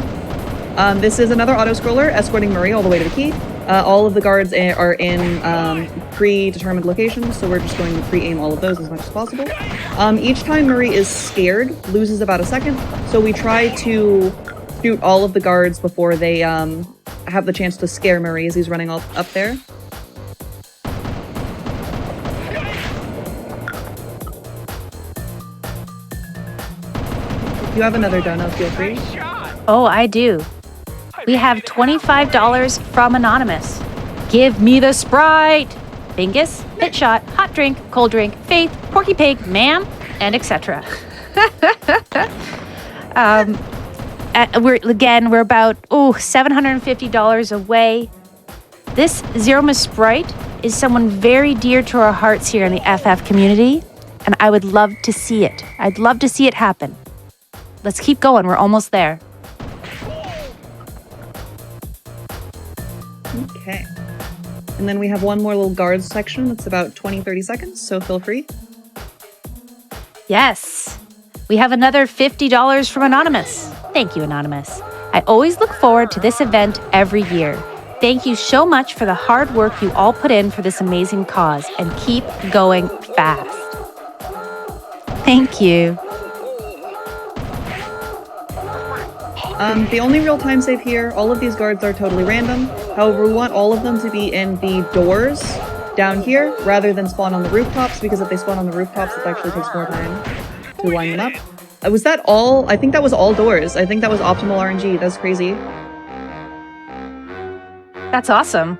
This is another auto-scroller escorting Marie all the way to the key. All of the guards are in predetermined locations, so we're just going to pre-aim all of those as much as possible. Each time Marie is scared, loses about a second, so we try to shoot all of the guards before they have the chance to scare Marie as he's running up there. If you have another donut, feel free. Oh, I do. We have $25 from Anonymous. Give me the Sprite. Bingus, Hit Shot, Hot Drink, Cold Drink, Faith, Porky Pig, Ma'am, and etc. we're about $750 away. This Zero Miss Sprite is someone very dear to our hearts here in the FF community, and I would love to see it. I'd love to see it happen. Let's keep going. We're almost there. Okay. And then we have one more little guards section that's about 20-30 seconds, so feel free. Yes. We have another $50 from Anonymous. Thank you, Anonymous. I always look forward to this event every year. Thank you so much for the hard work you all put in for this amazing cause, and keep going fast. Thank you. The only real time save here, all of these guards are totally random. However, we want all of them to be in the doors down here rather than spawn on the rooftops, because if they spawn on the rooftops, it actually takes more time to line them up. Was that all? I think that was all doors. I think that was optimal RNG. That's crazy. That's awesome.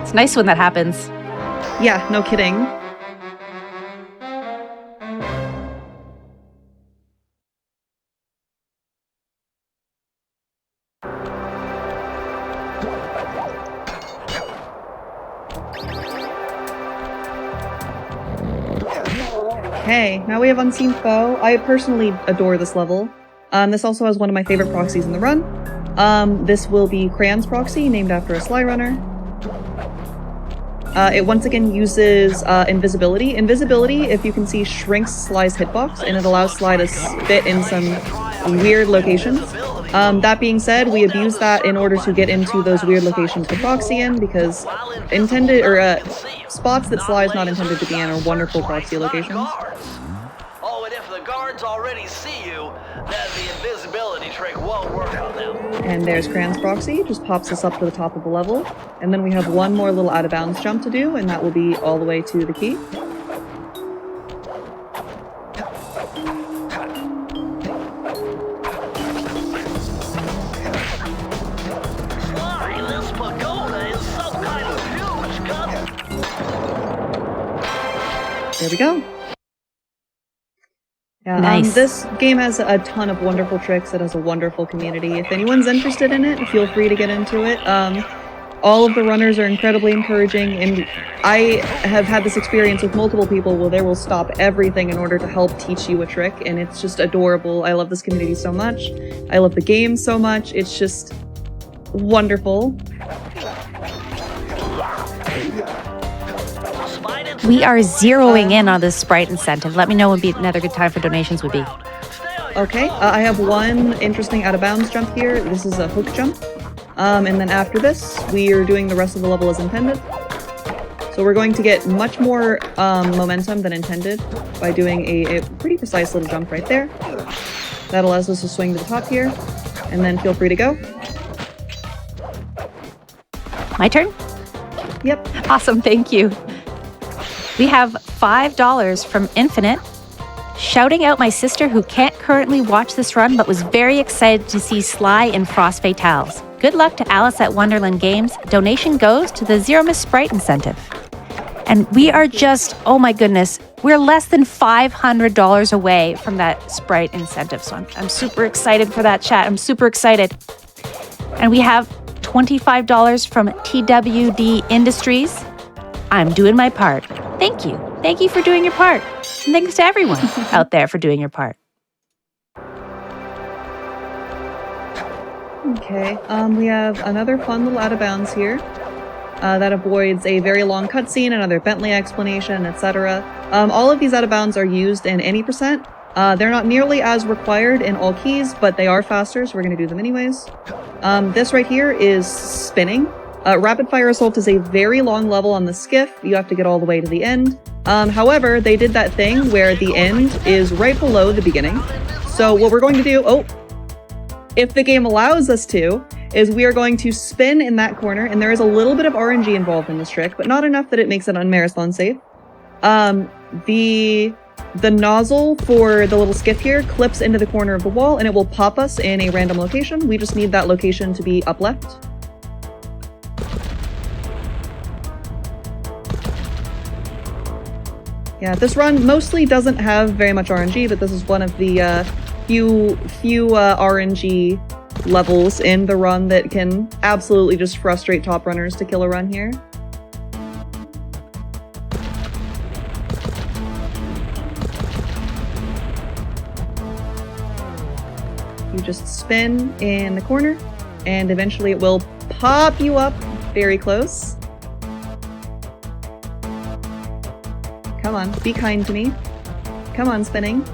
It's nice when that happens. Yeah, no kidding. Okay, now we have Unseen Foe. I personally adore this level. This also has one of my favorite proxies in the run. This will be Crayan's proxy, named after a Sly Runner. It once again uses invisibility. Invisibility, if you can see, shrinks Sly's hitbox, and it allows Sly to spit in some weird locations. That being said, we abuse that in order to get into those weird locations to proxy in, because spots that Sly is not intended to be in are wonderful proxy locations. Oh, and if the guards already see you, then the invisibility trick won't work on them. And there's Crayan's proxy, just pops us up to the top of the level. And then we have one more little out of bounds jump to do, and that will be all the way to the key. Sly, this pagoda is some kind of huge cut. There we go. Yeah, Nice. This game has a ton of wonderful tricks. It has a wonderful community. If anyone's interested in it, feel free to get into it. All of the runners are incredibly encouraging, and I have had this experience with multiple people where they will stop everything in order to help teach you a trick, and it's just adorable. I love this community so much. I love the game so much. It's just wonderful. We are zeroing in on this Sprite incentive. Let me know when another good time for donations would be. Okay, I have one interesting out of bounds jump here. This is a hook jump. And then after this, we are doing the rest of the level as intended. So we're going to get much more momentum than intended by doing a pretty precise little jump right there. That allows us to swing to the top here, and then feel free to go. My turn? Yep. Awesome, thank you. We have $5 from Infinite, shouting out my sister who can't currently watch this run but was very excited to see Sly in Frost Fatales. Good luck to Alice at Wonderland Games. Donation goes to the Zero Miss Sprite incentive. And we are just, oh my goodness, we're less than $500 away from that Sprite incentive. So I'm super excited for that, chat. I'm super excited. And we have $25 from TWD Industries. I'm doing my part. Thank you. Thank you for doing your part. And thanks to everyone out there for doing your part. Okay, we have another fun little out of bounds here that avoids a very long cutscene, another Bentley explanation, etc. All of these out of bounds are used in any percent. They're not nearly as required in all keys, but they are faster, so we're going to do them anyways. This right here is spinning. Rapid Fire Assault is a very long level on the skiff. You have to get all the way to the end. However, they did that thing where the end is right below the beginning. So what we're going to do, if the game allows us to, is we are going to spin in that corner, and there is a little bit of RNG involved in this trick, but not enough that it makes it unmarathon safe. The nozzle for the little skiff here clips into the corner of the wall, and it will pop us in a random location. We just need that location to be up left. Yeah, this run mostly doesn't have very much RNG, but this is one of the few RNG levels in the run that can absolutely just frustrate top runners to kill a run here. You just spin in the corner, and eventually it will pop you up very close. Come on, be kind to me. Come on, spinning.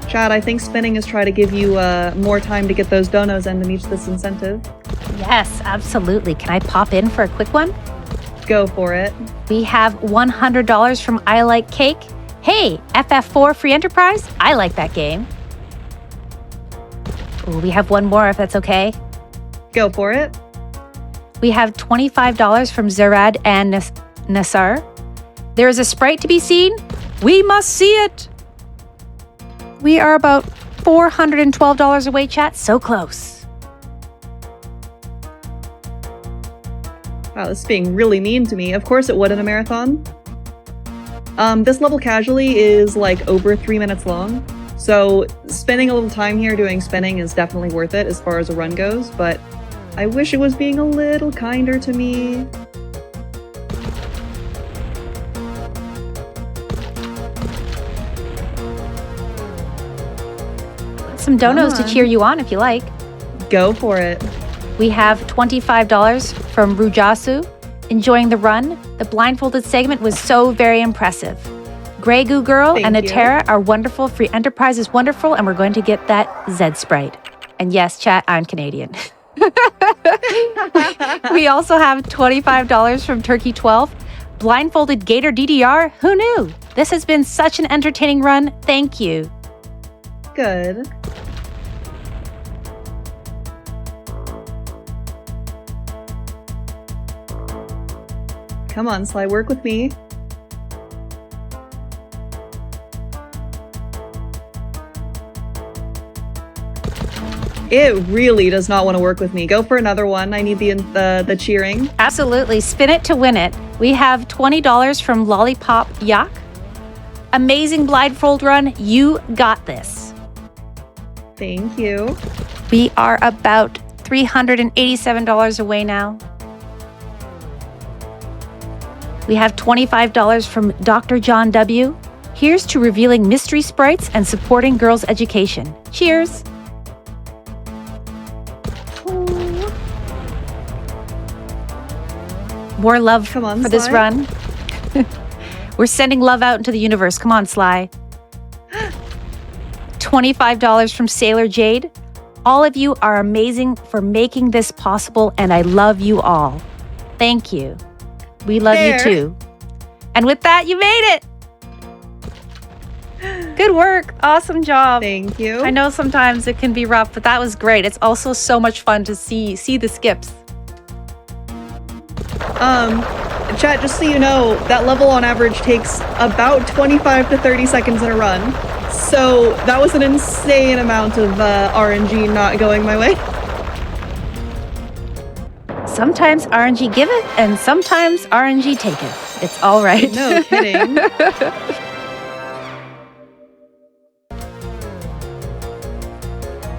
Chad, I think spinning is trying to give you more time to get those donos and to meet this incentive. Yes, absolutely. Can I pop in for a quick one? Go for it. We have $100 from I Like Cake. Hey, FF4 Free Enterprise? I like that game. Ooh, we have one more if that's okay. Go for it. We have $25 from Zarad and Nassar. There is a sprite to be seen. We must see it. We are about $412 away, chat. So close. Wow, this is being really mean to me. Of course it would in a marathon. This level casually is like over 3 minutes long. So spending a little time here doing spinning is definitely worth it as far as a run goes, but I wish it was being a little kinder to me. Some donos to cheer you on if you like. Go for it. We have $25 from Rujasu. Enjoying the run. The blindfolded segment was so very impressive. Grey Goo Girl and Thank you. Atera are wonderful. Free Enterprise is wonderful, and we're going to get that Z Sprite. And yes, chat, I'm Canadian. We also have $25 from Turkey 12. Blindfolded Gator DDR? Who knew? This has been such an entertaining run. Thank you. Good. Come on, Sly, work with me. It really does not want to work with me. Go for another one. I need the cheering. Absolutely. Spin it to win it. We have $20 from Lollipop Yak. Amazing blindfold run. You got this. Thank you. We are about $387 away now. We have $25 from Dr. John W. Here's to revealing mystery sprites and supporting girls' education. Cheers. More love Come on, for this Sly. run. We're sending love out into the universe. Come on, Sly. $25 from Sailor Jade. All of you are amazing for making this possible, and I love you all. Thank you. We love you too. And with that, you made it. Good work. Awesome job. Thank you. I know sometimes it can be rough, but that was great. It's also so much fun to see the skips. Chat, just so you know, that level on average takes about 25 to 30 seconds in a run. So that was an insane amount of RNG not going my way. Sometimes RNG giveth, and sometimes RNG taketh. It's all right. No kidding.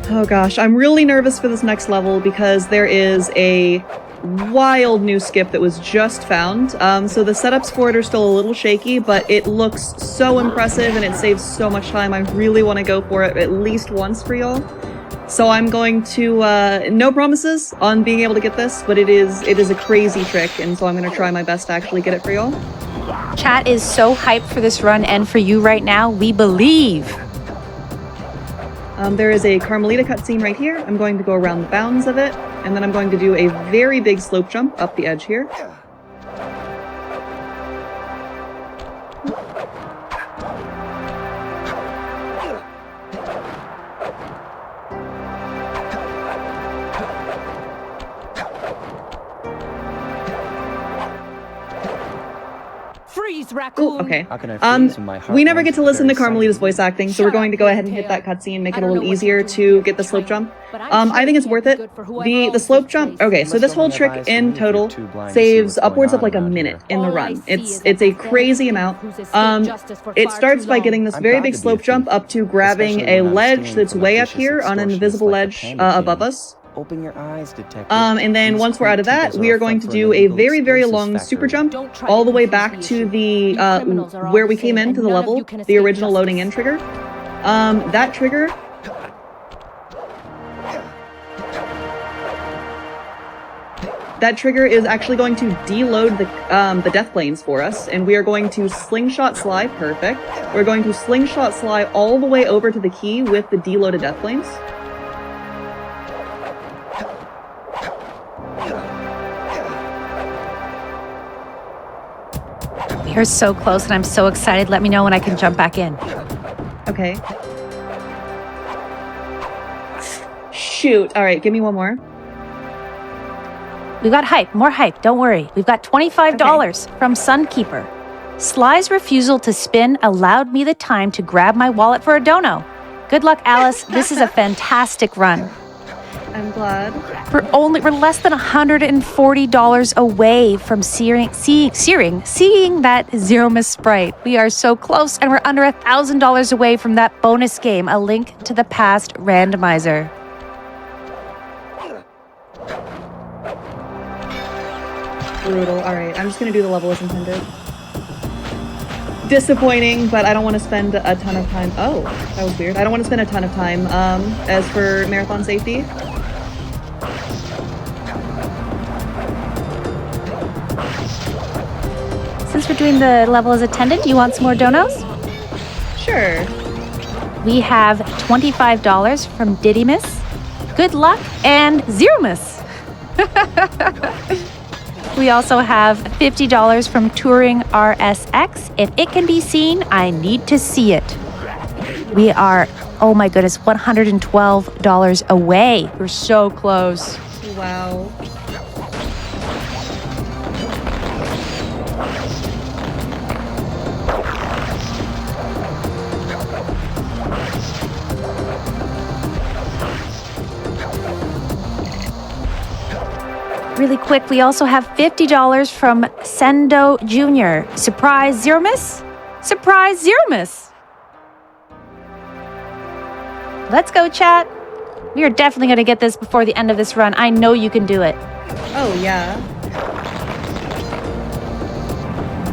Oh gosh, I'm really nervous for this next level because there is a wild new skip that was just found. So the setups for it are still a little shaky, but it looks so impressive and it saves so much time. I really want to go for it at least once for y'all. So I'm going to, no promises on being able to get this, but it is a crazy trick, and so I'm going to try my best to actually get it for y'all. Chat is so hyped for this run and for you right now. We believe. There is a Carmelita cutscene right here. I'm going to go around the bounds of it, and then I'm going to do a very big slope jump up the edge here. Freeze Ooh, okay. How can I freeze when my heart We never wants get to the listen to very Carmelita's sight of voice acting, so we're going to go ahead and hit that cutscene, make it a little easier to get the slope jump. I think it's worth it. The slope jump. Okay, so this whole trick in total saves upwards of like a minute in the run. It's a crazy amount. It starts by getting this very big slope jump up to grabbing a ledge that's way up here on an invisible ledge above us. Open your eyes, detective. And then once we're out of that, we are going to do a very, very long super jump all the way back to the where we came into the level, the original loading in trigger. That trigger. That trigger is actually going to deload the death planes for us, and we are going to slingshot slide. Perfect. We're going to slingshot slide all the way over to the key with the deloaded death planes. You're so close, and I'm so excited. Let me know when I can jump back in. Okay. Shoot. All right, give me one more. We've got hype, more hype, don't worry. We've got $25 from Sunkeeper. Sly's refusal to spin allowed me the time to grab my wallet for a dono. Good luck, Alice. This is a fantastic run. I'm glad. We're less than $140 away from seeing that Zero Miss Sprite. We are so close, and we're under $1,000 away from that bonus game, A Link to the Past randomizer. Brutal. All right, I'm just gonna do the level as intended. Disappointing, but I don't want to spend a ton of time. Oh, that was weird. I don't want to spend a ton of time. As for marathon safety. Since we're doing the level as attendant, do you want some more donos? Sure. We have $25 from Didymus. Good luck and Zeromus. We also have $50 from Touring RSX. If it can be seen, I need to see it. We are, oh my goodness, $112 away. We're so close. Wow. Really quick, we also have $50 from Sendo Jr. Surprise, Zero Miss? Surprise, Zero Miss! Let's go, chat. We are definitely going to get this before the end of this run. I know you can do it. Oh, yeah.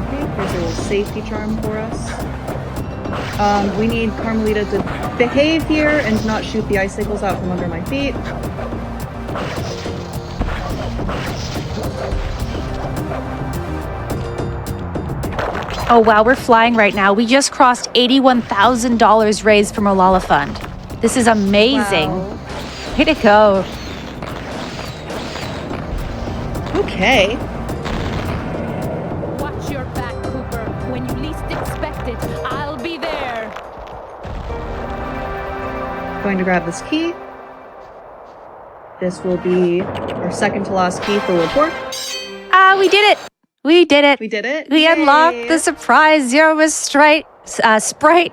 Okay, here's a little safety charm for us. We need Carmelita to behave here and not shoot the icicles out from under my feet. Oh, wow, we're flying right now. We just crossed $81,000 raised from Olala Fund. This is amazing. Wow. Way to go. Okay. Watch your back, Cooper. When you least expect it, I'll be there. Going to grab this key. This will be our second to last key for World 4. We did it. We did it. We did it. We Yay. unlocked the surprise Zero Miss Sprite.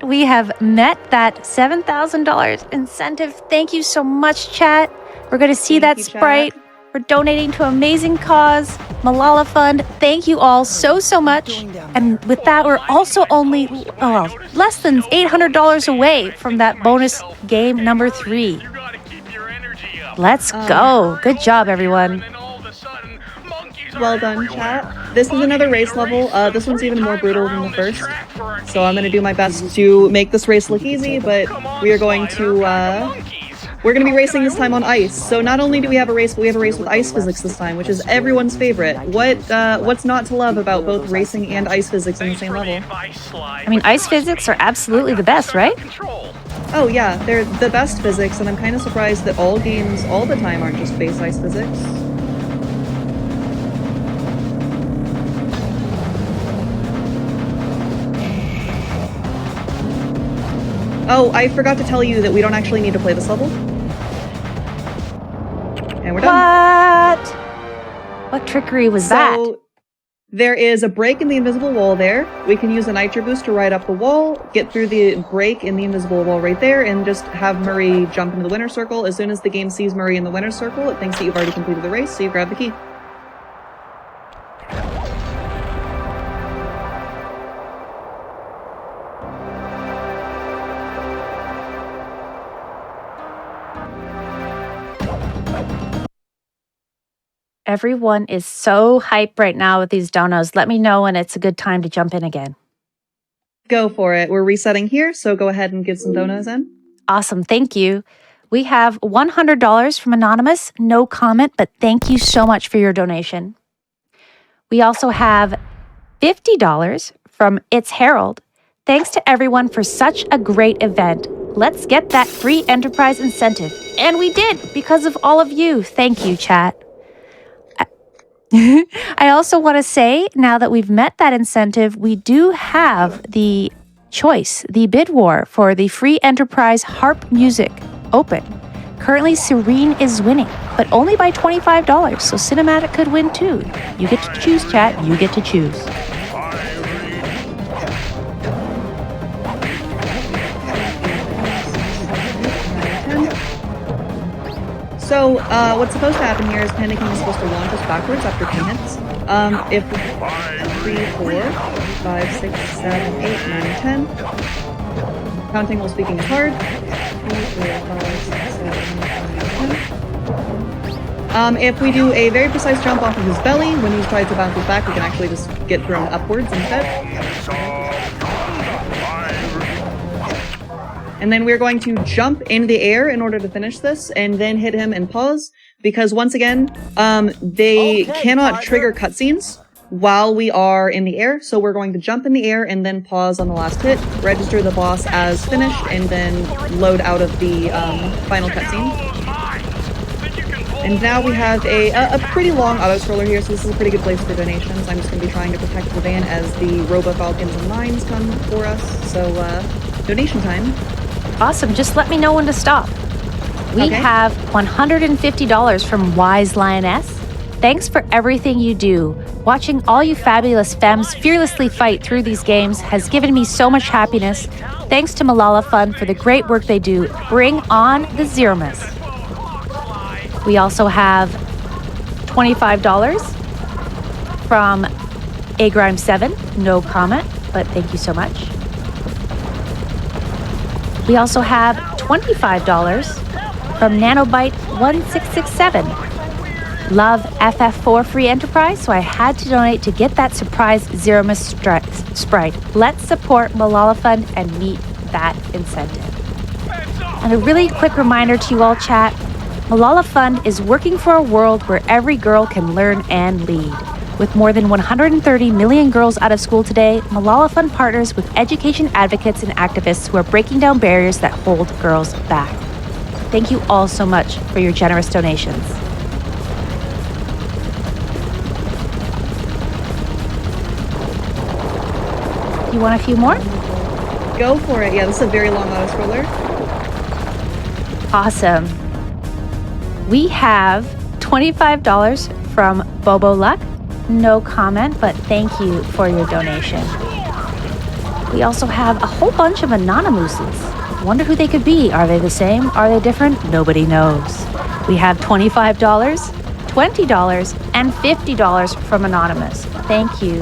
We have met that $7,000 incentive. Thank you so much, chat. We're going to see Thank that you, Sprite. chat. We're donating to amazing cause, Malala Fund. Thank you all so much. And with that, we're also only less than $800 away from that bonus game number 3. Let's go. Good job, everyone. Well done, chat. This is another race level. This one's even more brutal than the first. So I'm going to do my best to make this race look easy, but we are going to, we're going to be racing this time on ice. So not only do we have a race, but we have a race with ice physics this time, which is everyone's favorite. What's not to love about both racing and ice physics in the same level? I mean, ice physics are absolutely the best, right? Oh yeah, they're the best physics, and I'm kind of surprised that all games all the time aren't just base ice physics. Oh, I forgot to tell you that we don't actually need to play this level. And we're done. What trickery was that? There is a break in the invisible wall there. We can use a nitro boost to ride up the wall, get through the break in the invisible wall right there, and just have Murray jump into the winner's circle. As soon as the game sees Murray in the winner's circle, it thinks that you've already completed the race, so you grab the key. Everyone is so hyped right now with these donos. Let me know when it's a good time to jump in again. Go for it. We're resetting here, so go ahead and get some donos in. Awesome. Thank you. We have $100 from Anonymous. No comment, but thank you so much for your donation. We also have $50 from It's Harold. Thanks to everyone for such a great event. Let's get that free enterprise incentive. And we did, because of all of you. Thank you, chat. I also want to say, now that we've met that incentive, we do have the choice, the bid war for the free enterprise harp music open. Currently, Serene is winning, but only by $25, so Cinematic could win too. You get to choose, chat. You get to choose. So, what's supposed to happen here is Panda King is supposed to launch us backwards after 10 hits. If 3, 4, 5, 6, 7, 8, 9, 10. Counting while speaking is hard. 3, 4, 5, 6, 7, 8, 9, 10. If we do a very precise jump off of his belly, when he tries to bounce us back, we can actually just get thrown upwards instead. And then we're going to jump in the air in order to finish this, and then hit him and pause, because once again, they cannot trigger cutscenes while we are in the air, so we're going to jump in the air and then pause on the last hit, register the boss as finished, and then load out of the final cutscene. And now we have a pretty long auto-scroller here, so this is a pretty good place for donations. I'm just going to be trying to protect the van as the Robo-Falcons and Mines come for us, so donation time. Awesome. Just let me know when to stop. We have $150 from Wise Lioness. Thanks for everything you do. Watching all you fabulous femmes fearlessly fight through these games has given me so much happiness. Thanks to Malala Fund for the great work they do. Bring on the Zeromas. We also have $25 from Agrime7. No comment, but thank you so much. We also have $25 from Nanobite1667. Love FF4 free enterprise, so I had to donate to get that surprise Zeromus sprite. Let's support Malala Fund and meet that incentive. And a really quick reminder to you all, chat, Malala Fund is working for a world where every girl can learn and lead. With more than 130 million girls out of school today, Malala Fund partners with education advocates and activists who are breaking down barriers that hold girls back. Thank you all so much for your generous donations. You want a few more? Go for it. Yeah, this is a very long auto-scroller. Awesome. We have $25 from Bobo Luck. No comment, but thank you for your donation. We also have a whole bunch of Anonymouses. Wonder who they could be. Are they the same? Are they different? Nobody knows. We have $25, $20, and $50 from Anonymous. Thank you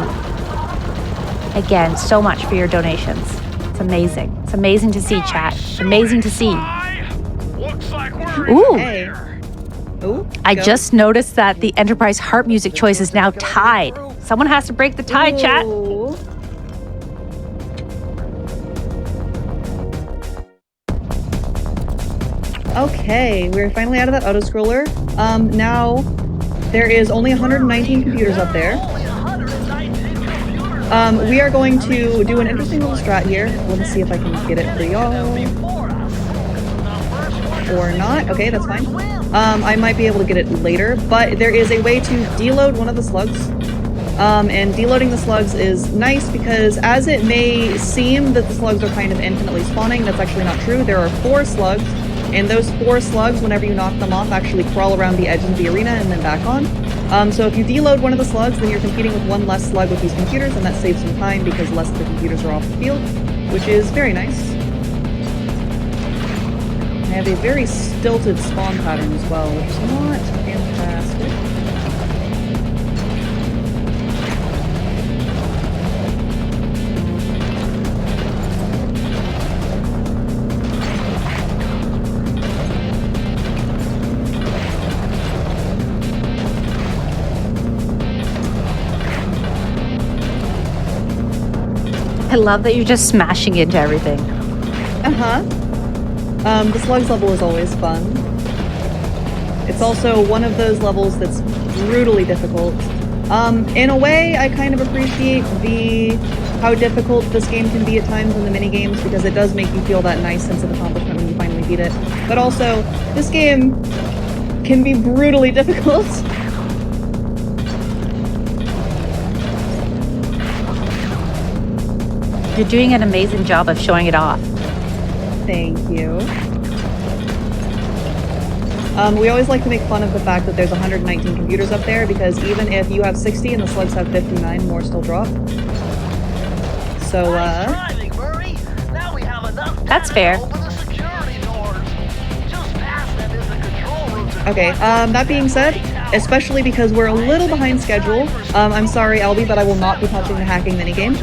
again so much for your donations. It's amazing. It's amazing to see, chat. Amazing to see. Ooh. Hey. Ooh, I just noticed that the Enterprise harp music choice is now tied. Someone has to break the tie, chat. Okay, we're finally out of that auto-scroller. Now, there is only 119 computers up there. We are going to do an interesting little strat here. Let me see if I can get it for y'all. Or not. Okay, that's fine. I might be able to get it later, but there is a way to deload one of the slugs. And deloading the slugs is nice because as it may seem that the slugs are kind of infinitely spawning, that's actually not true. There are 4 slugs, and those 4 slugs, whenever you knock them off, actually crawl around the edge of the arena and then back on. So if you deload one of the slugs, then you're competing with one less slug with these computers, and that saves some time because less of the computers are off the field, which is very nice. I have a very stilted spawn pattern as well, which is not fantastic. I love that you're just smashing into everything. The slugs level is always fun. It's also one of those levels that's brutally difficult. In a way, I kind of appreciate how difficult this game can be at times in the minigames, because it does make you feel that nice sense of accomplishment when you finally beat it. But also, this game can be brutally difficult. You're doing an amazing job of showing it off. Thank you. We always like to make fun of the fact that there's 119 computers up there, because even if you have 60 and the slugs have 59, more still drop. So, Driving, Murray. Now we have enough That's data fair. to open the security doors. Just past them is the control room to okay, that being said, especially because we're a little behind schedule, I'm sorry, Albie, but I will not be touching the hacking minigame.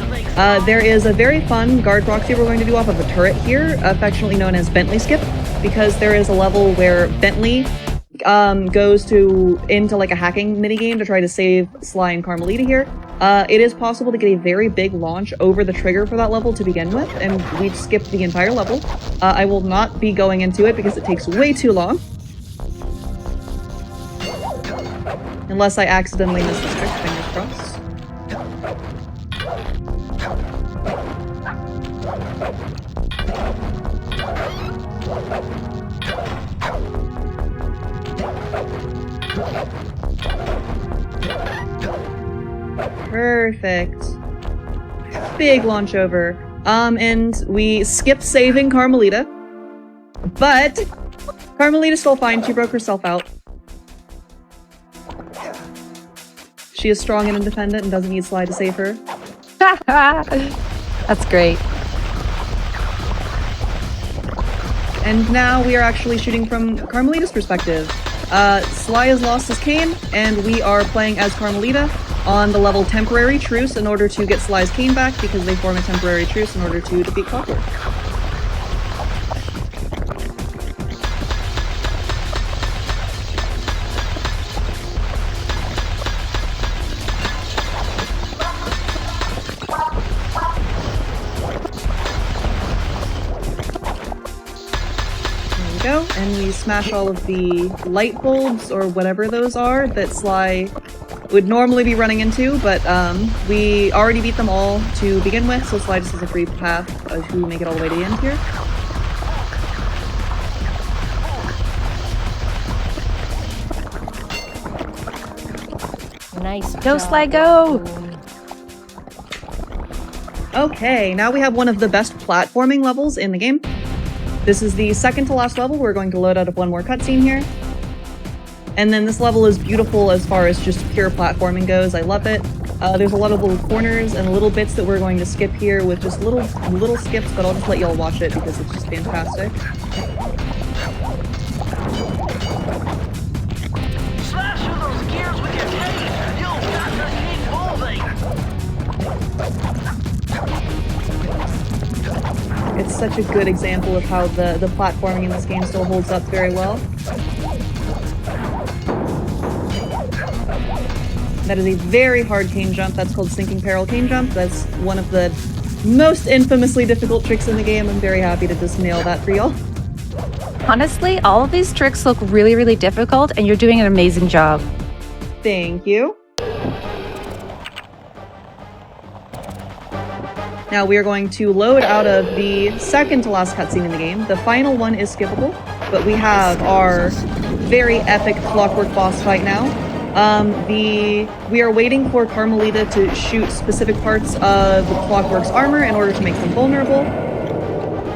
There is a very fun guard proxy we're going to do off of a turret here, affectionately known as Bentley Skip, because there is a level where Bentley goes into like a hacking minigame to try to save Sly and Carmelita here. It is possible to get a very big launch over the trigger for that level to begin with, and we skipped the entire level. I will not be going into it because it takes way too long. Unless I accidentally miss the trick, fingers crossed. Perfect. Big launch over. And we skipped saving Carmelita. But Carmelita's still fine. She broke herself out. She is strong and independent and doesn't need Sly to save her. That's great. And now we are actually shooting from Carmelita's perspective. Sly has lost his cane, and we are playing as Carmelita on the level Temporary Truce in order to get Sly's cane back, because they form a temporary truce in order to defeat Clockwork. Go, and we smash all of the light bulbs or whatever those are that Sly would normally be running into, but we already beat them all to begin with, so Sly just has a free path to make it all the way to the end here. Nice. Go, Sly, go! Okay, now we have one of the best platforming levels in the game. This is the second to last level. We're going to load out of one more cutscene here. And then this level is beautiful as far as just pure platforming goes. I love it. There's a lot of little corners and little bits that we're going to skip here with just little skips, but I'll just let y'all watch it because it's just fantastic. Slash through those gears with your cane. You've got to keep moving. It's such a good example of how the platforming in this game still holds up very well. That is a very hard cane jump. That's called Sinking Peril cane jump. That's one of the most infamously difficult tricks in the game. I'm very happy to just nail that for y'all. Honestly, all of these tricks look really, really difficult, and you're doing an amazing job. Thank you. Now we are going to load out of the second to last cutscene in the game. The final one is skippable, but we have our very epic Clockwork boss fight now. We are waiting for Carmelita to shoot specific parts of Clockwork's armor in order to make them vulnerable.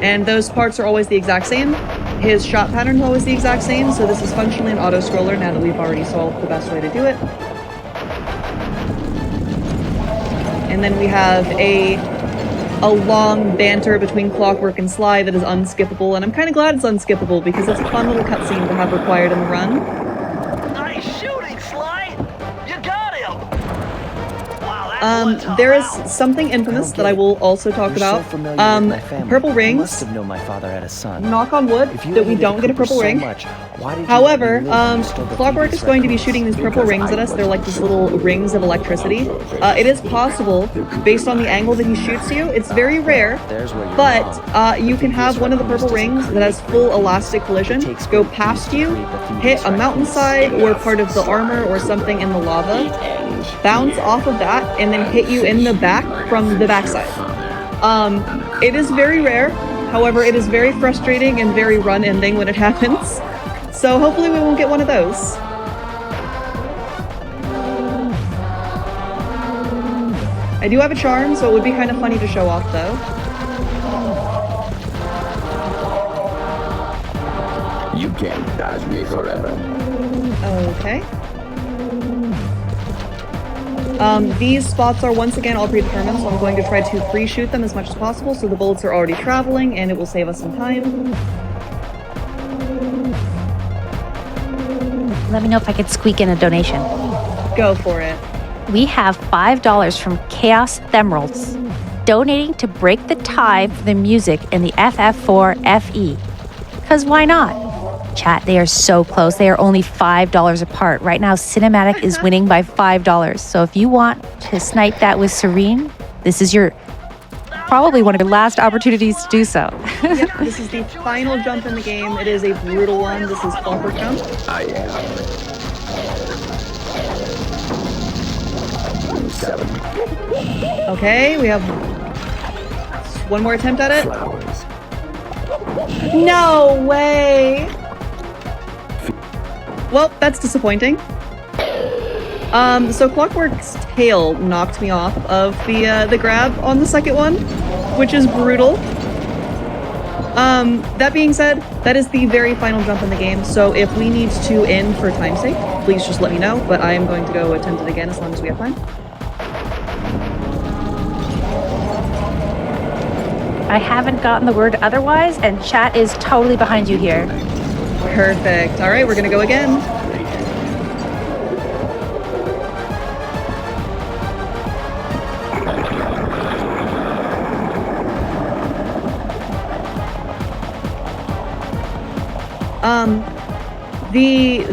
And those parts are always the exact same. His shot pattern is always the exact same, so this is functionally an auto-scroller now that we've already solved the best way to do it. And then we have a long banter between Clockwork and Sly that is unskippable, and I'm kind of glad it's unskippable because it's a fun little cutscene to have required in the run. Nice shooting, Sly! You got him! Wow, that There is something infamous that I will also talk about. Purple rings. Must have known my father had a son. Knock on wood that we don't get a purple ring. However, Clockwork is going to be shooting these purple rings at us. They're like these little rings of electricity. It is possible, based on the angle that he shoots you, it's very rare, but you can have one of the purple rings that has full elastic collision go past you, hit a mountainside or part of the armor or something in the lava, bounce off of that, and then hit you in the back from the backside. It is very rare, however, it is very frustrating and very run-ending when it happens. So hopefully we won't get one of those. I do have a charm, so it would be kind of funny to show off, though. You can't dodge me forever. Okay. These spots are once again all predetermined, so I'm going to try to pre-shoot them as much as possible so the bullets are already traveling and it will save us some time. Let me know if I could squeak in a donation. Go for it. We have $5 from Chaos Emeralds, donating to break the tie for the music in the FF4 FE. Because why not? Chat, they are so close. They are only $5 apart. Right now, Cinematic is winning by $5. So if you want to snipe that with Serene, this is probably one of your last opportunities to do so. Yep, this is the final jump in the game. It is a brutal one. This is Clockwork Jump. I am. 7 Okay, we have one more attempt at it. flowers. No way! Well, that's disappointing. So Clockwork's tail knocked me off of the grab on the second one, which is brutal. That being said, that is the very final jump in the game, so if we need to end for time's sake, please just let me know, but I am going to go attempt it again as long as we have time. I haven't gotten the word otherwise, and chat is totally behind you here. Perfect. All right, we're gonna go again.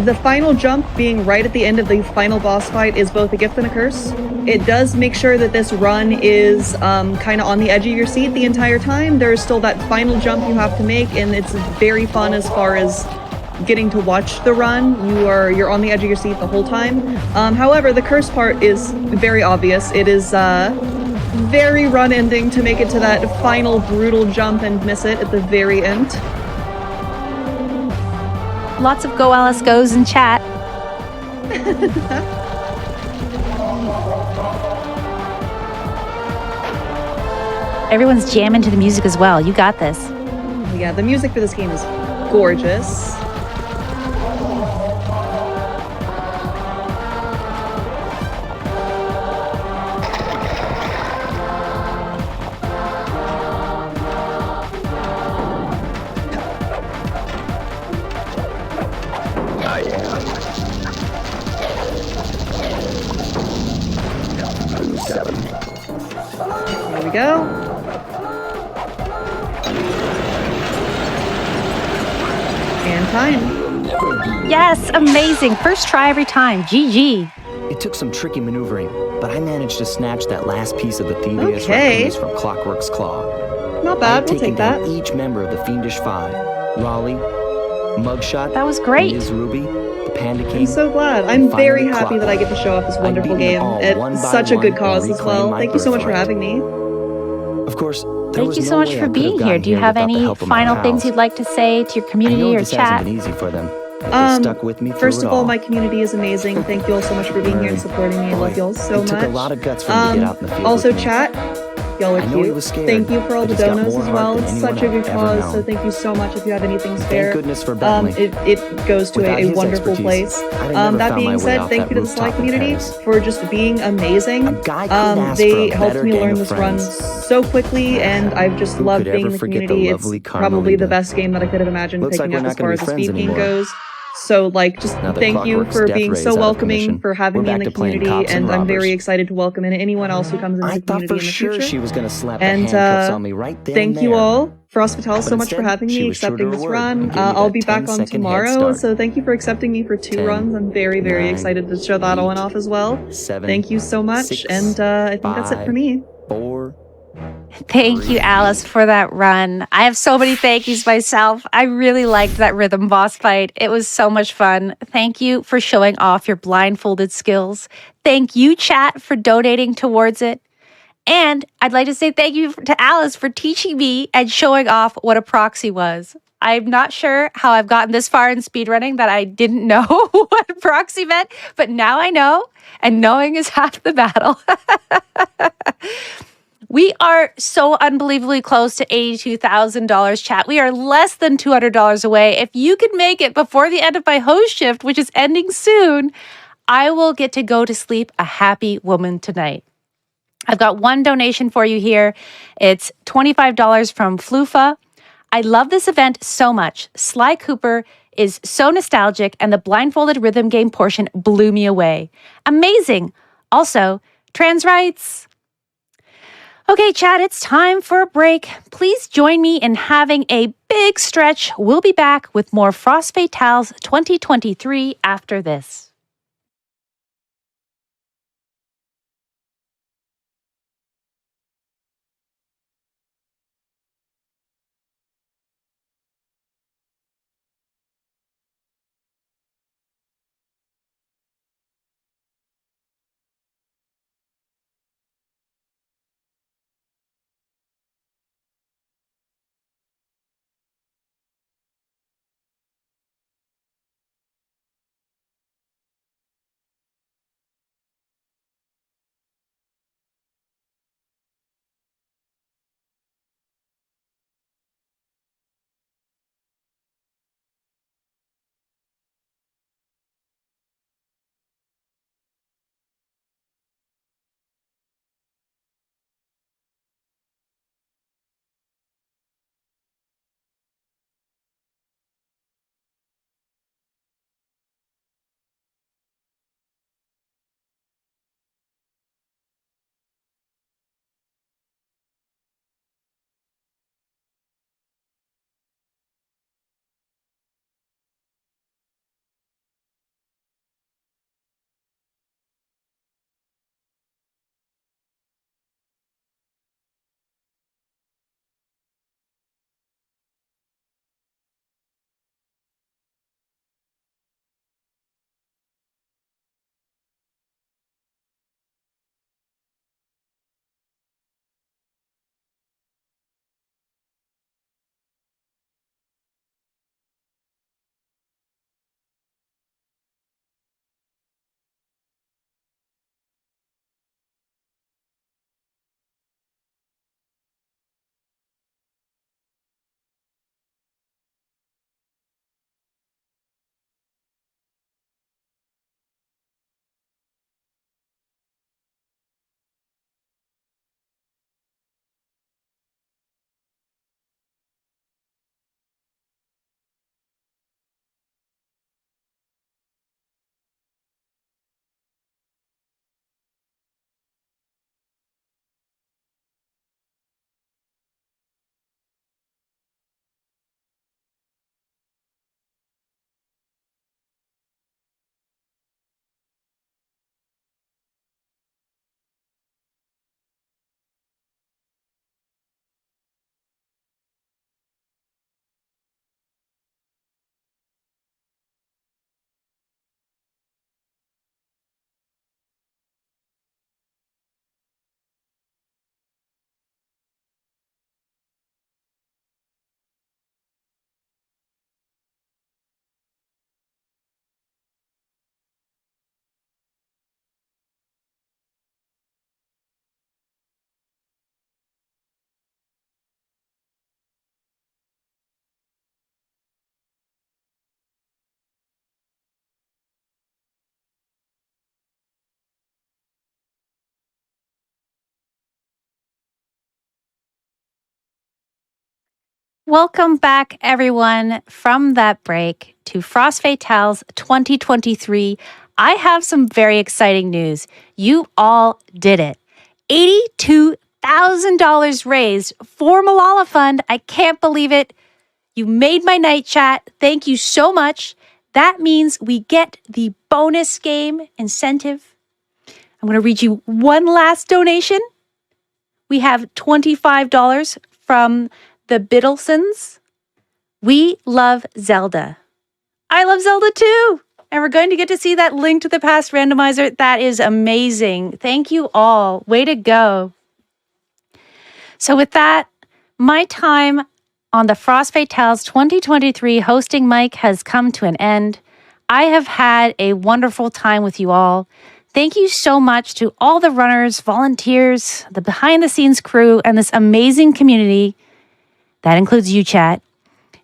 The final jump being right at the end of the final boss fight is both a gift and a curse. It does make sure that this run is kind of on the edge of your seat the entire time. There's still that final jump you have to make, and it's very fun as far as getting to watch the run. You're on the edge of your seat the whole time. However, the curse part is very obvious. It is very run-ending to make it to that final brutal jump and miss it at the very end. Lots of Go Alice Goes in chat. Everyone's jamming to the music as well. You got this. Yeah, the music for this game is gorgeous. I am. 7 There we go. And time. Yes, amazing. First try every time. GG. It took some tricky maneuvering, but I managed to snatch that last piece of the Thievius Okay. Raccoonus from Clockwork's claw. Not I bad, had we'll taken take that. down each member of the Fiendish Five: Raleigh, Mugshot, That was great. Ms. Ruby, the Panda King. I'm so glad. I'm and very finally happy that I get to show off this I'd wonderful beaten game. them all one It's by such a one good and cause as reclaimed well. my Thank you so much for birthright. having me. Of course, there Thank was you no so much way for I could being have here. gotten Do you have without the any help of my final things pals. you'd like to say to your I community know or this chat? hasn't been easy for them, but they stuck with me through First it of all, my community is amazing. Thank you all so much for being here and supporting me. I love you all so it much. took a lot of guts for me to get out in the field Also, with me. chat, Y'all are I know he cute. was scared, Thank you for all but the he's got donos more as heart well. than It's anyone such a good I've ever cause, known. so thank you so much if you have anything spare. goodness for Bentley. It goes to Without a his wonderful expertise, place. I'd have never That found being my way said, off thank that you to the Sly rooftop in community Paris. for just being amazing. A guy couldn't ask They for a helped better me gang learn of this run friends. so quickly, and I've just Who loved could being ever in the forget the community. lovely It's probably the Carmelita? best game that I could have imagined Looks like picking we're up not as gonna far be as the friends speed game anymore. goes. So, like, just Now that thank you Clockwork's for death being ray so is out of welcoming, commission, for having we're me in back the to playing community, cops and and I'm very robbers. excited to welcome in anyone else who comes into I the thought community for in the sure future. she was gonna slap the And handcuffs on me right then thank and you there. all, Frostvital, so But much for instead, having she me, was true to accepting her this word run. and gave me I'll that be back on 10-second head tomorrow, start. so thank you for accepting me for 2 10, runs. I'm very, very 9, excited to show that one 8, off as well. 7, Thank you so much, 6, and I think that's it for 5, me. 4. Thank you, Alice, for that run. I have so many thank yous myself. I really liked that rhythm boss fight. It was so much fun. Thank you for showing off your blindfolded skills. Thank you, chat, for donating towards it. And I'd like to say thank you to Alice for teaching me and showing off what a proxy was. I'm not sure how I've gotten this far in speedrunning that I didn't know what a proxy meant, but now I know, and knowing is half the battle. We are so unbelievably close to $82,000, chat. We are less than $200 away. If you can make it before the end of my host shift, which is ending soon, I will get to go to sleep a happy woman tonight. I've got one donation for you here. It's $25 from Flufa. I love this event so much. Sly Cooper is so nostalgic, and the blindfolded rhythm game portion blew me away. Amazing. Also, trans rights. Okay, chat, it's time for a break. Please join me in having a big stretch. We'll be back with more Frost Fatales 2023 after this. Welcome back, everyone, from that break to Frost Fatales 2023. I have some very exciting news. You all did it. $82,000 raised for Malala Fund. I can't believe it. You made my night, chat. Thank you so much. That means we get the bonus game incentive. I'm going to read you one last donation. We have $25 from the Biddlesons. We love Zelda. I love Zelda too. And we're going to get to see that Link to the Past randomizer. That is amazing. Thank you all. Way to go. So with that, my time on the Frost Fatales 2023 hosting mic has come to an end. I have had a wonderful time with you all. Thank you so much to all the runners, volunteers, the behind the scenes crew, and this amazing community. That includes you, chat.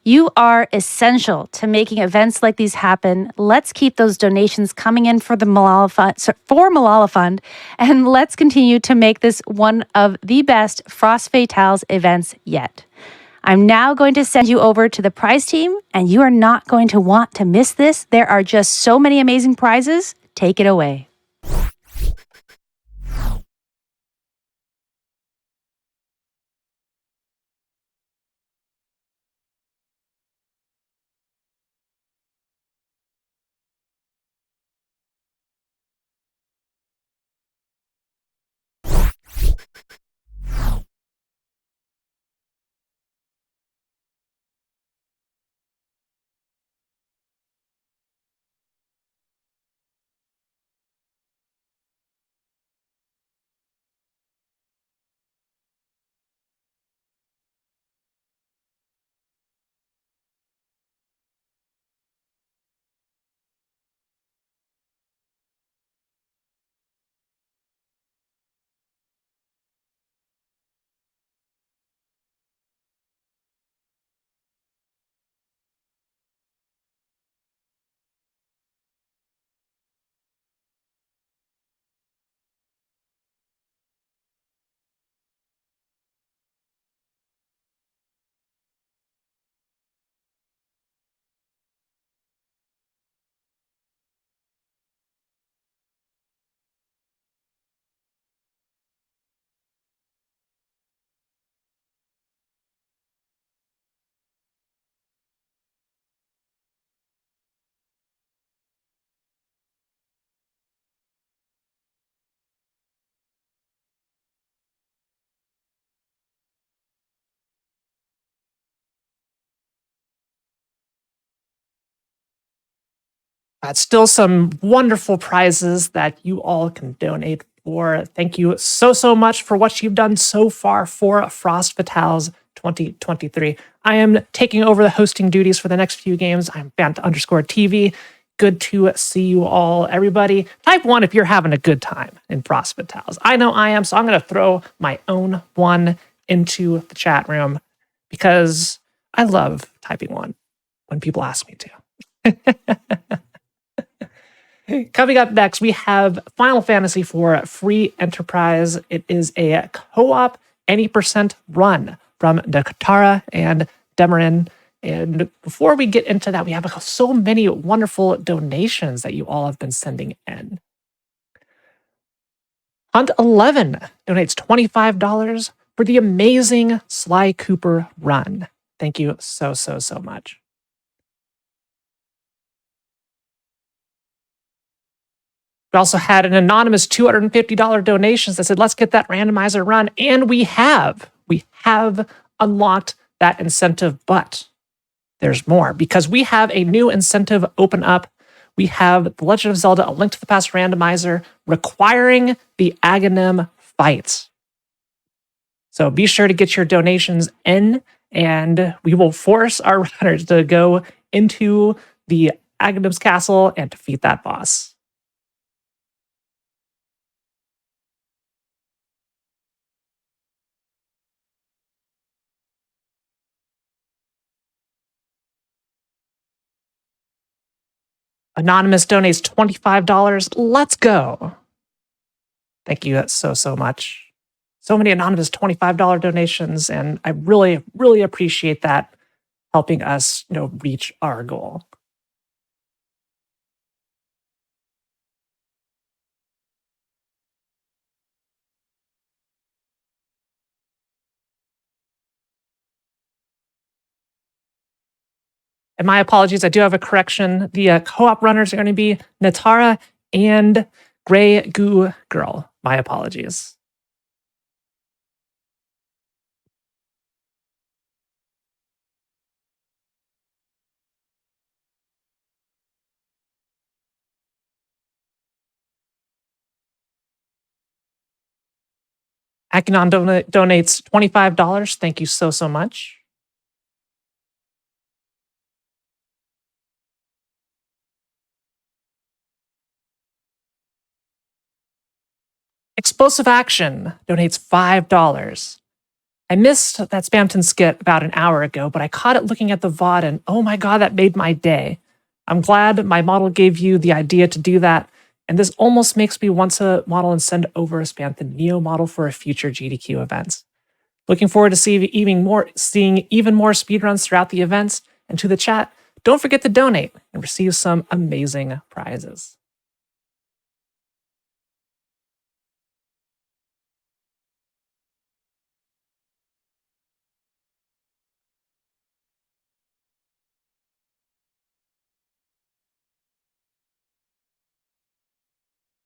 You are essential to making events like these happen. Let's keep those donations coming in for the Malala Fund, and let's continue to make this one of the best Frost Fatales events yet. I'm now going to send you over to the prize team, and you are not going to want to miss this. There are just so many amazing prizes. Take it away. Still some wonderful prizes that you all can donate for. Thank you so much for what you've done so far for Frost Fatales 2023. I am taking over the hosting duties for the next few games. I'm Bant_TV. Good to see you all, everybody. Type 1 if you're having a good time in Frost Fatales. I know I am, so I'm going to throw my own one into the chat room because I love typing 1 when people ask me to. Coming up next, we have Final Fantasy IV Free Enterprise. It is a co-op any percent run from Nakatara and Demarin. And before we get into that, we have so many wonderful donations that you all have been sending in. Hunt11 donates $25 for the amazing Sly Cooper run. Thank you so much. We also had an anonymous $250 donations that said, let's get that randomizer run. And we have unlocked that incentive, but there's more because we have a new incentive open up. We have The Legend of Zelda, A Link to the Past randomizer requiring the Aghanim fight. So be sure to get your donations in, and we will force our runners to go into the Aghanim's castle and defeat that boss. Anonymous donates $25. Let's go. Thank you so much. So many anonymous $25 donations, and I really, really appreciate that, helping us, reach our goal. And my apologies, I do have a correction. The co-op runners are going to be Natara and Grey Goo Girl. My apologies. Akinon donates $25. Thank you so, so much. Explosive Action donates $5. I missed that Spamton skit about an hour ago, but I caught it looking at the VOD, and oh my god, that made my day. I'm glad my model gave you the idea to do that, and this almost makes me want to model and send over a Spamton Neo model for a future GDQ event. Looking forward to seeing even more speedruns throughout the events, and to the chat, don't forget to donate and receive some amazing prizes.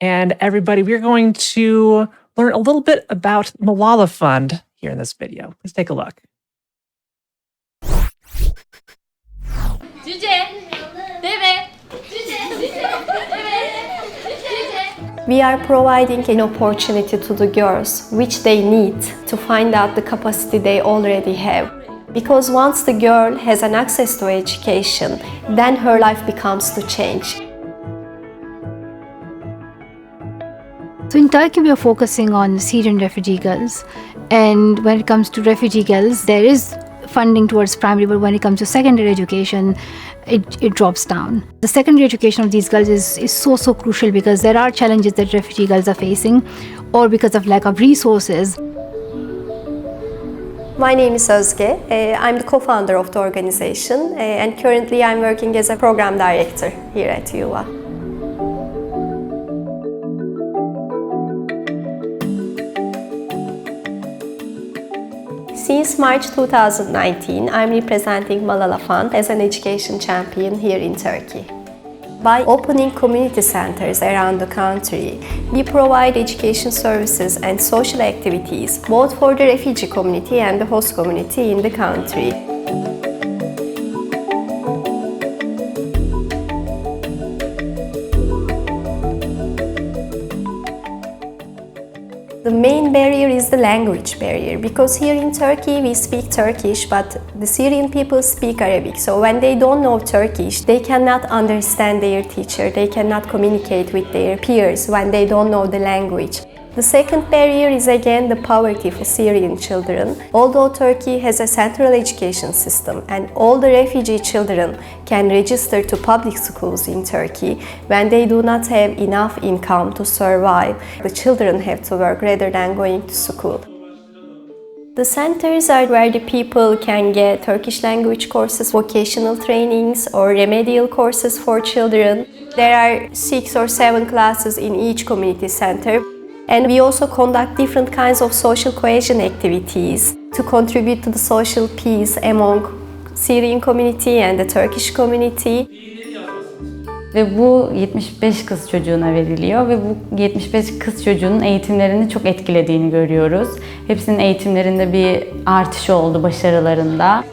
And everybody, we're going to learn a little bit about Malala Fund here in this video. Let's take a look. We are providing an opportunity to the girls, which they need to find out the capacity they already have. Because once the girl has an access to education, then her life becomes to change. So in Turkey, we are focusing on Syrian refugee girls. And when it comes to refugee girls, there is funding towards primary, but when it comes to secondary education, it drops down. The secondary education of these girls is so crucial because there are challenges that refugee girls are facing, or because of lack of resources. My name is Özge. I'm the co-founder of the organization, and currently I'm working as a program director here at UVA. Since March 2019, I'm representing Malala Fund as an education champion here in Turkey. By opening community centers around the country, we provide education services and social activities both for the refugee community and the host community in the country. The main barrier is the language barrier, because here in Turkey we speak Turkish, but the Syrian people speak Arabic. So when they don't know Turkish, they cannot understand their teacher, they cannot communicate with their peers when they don't know the language. The second barrier is again the poverty for Syrian children. Although Turkey has a central education system and all the refugee children can register to public schools in Turkey, when they do not have enough income to survive, the children have to work rather than going to school. The centers are where the people can get Turkish language courses, vocational trainings, or remedial courses for children. There are 6 or 7 classes in each community center. And we also conduct different kinds of social cohesion activities to contribute to the social peace among Syrian community and the Turkish community. Ve bu 75 kız çocuğuna veriliyor ve bu 75 kız çocuğunun eğitimlerini çok etkilediğini görüyoruz. Hepsinin eğitimlerinde bir artış oldu, başarılarında.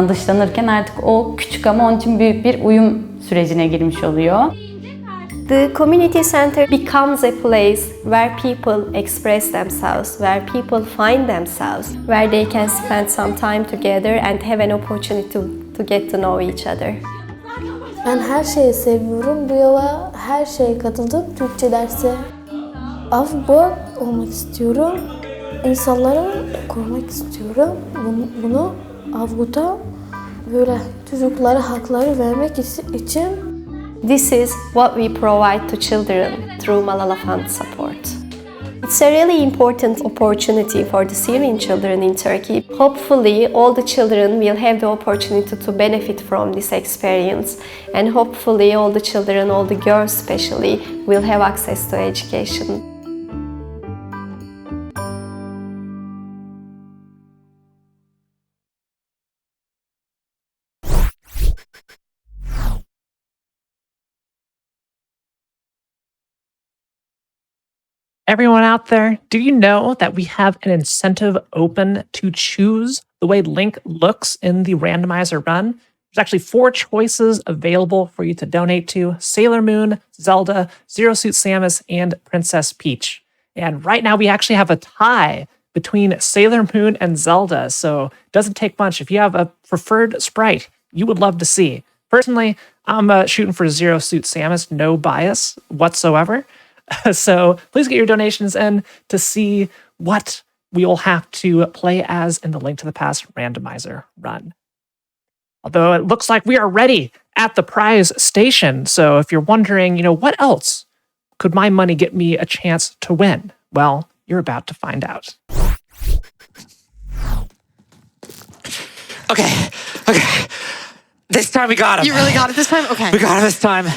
Dışlanırken artık o küçük ama onun için büyük bir uyum sürecine girmiş oluyor. The community center becomes a place where people express themselves, where people find themselves, where they can spend some time together and have an opportunity to get to know each other. Ben her şeyi seviyorum. Bu yola her şeye katıldım. Türkçe dersi avrupa olmak istiyorum. İnsanları korumak istiyorum. Bunu Avrupa'da böyle çocuklara hakları vermek için. This is what we provide to children through Malala Fund support. It's a really important opportunity for the Syrian children in Turkey. Hopefully, all the children will have the opportunity to benefit from this experience. And hopefully, all the children, all the girls especially, will have access to education. Everyone out there, do you know that we have an incentive open to choose the way Link looks in the randomizer run? There's actually 4 choices available for you to donate to: Sailor Moon, Zelda, Zero Suit Samus, and Princess Peach. And right now we actually have a tie between Sailor Moon and Zelda, so it doesn't take much. If you have a preferred sprite you would love to see. Personally, I'm shooting for Zero Suit Samus, no bias whatsoever. So please get your donations in to see what we will have to play as in the Link to the Past randomizer run. Although it looks like we are ready at the prize station. So if you're wondering, what else could my money get me a chance to win? Well, you're about to find out. Okay. This time we got him. You really got it this time? Okay. We got him this time.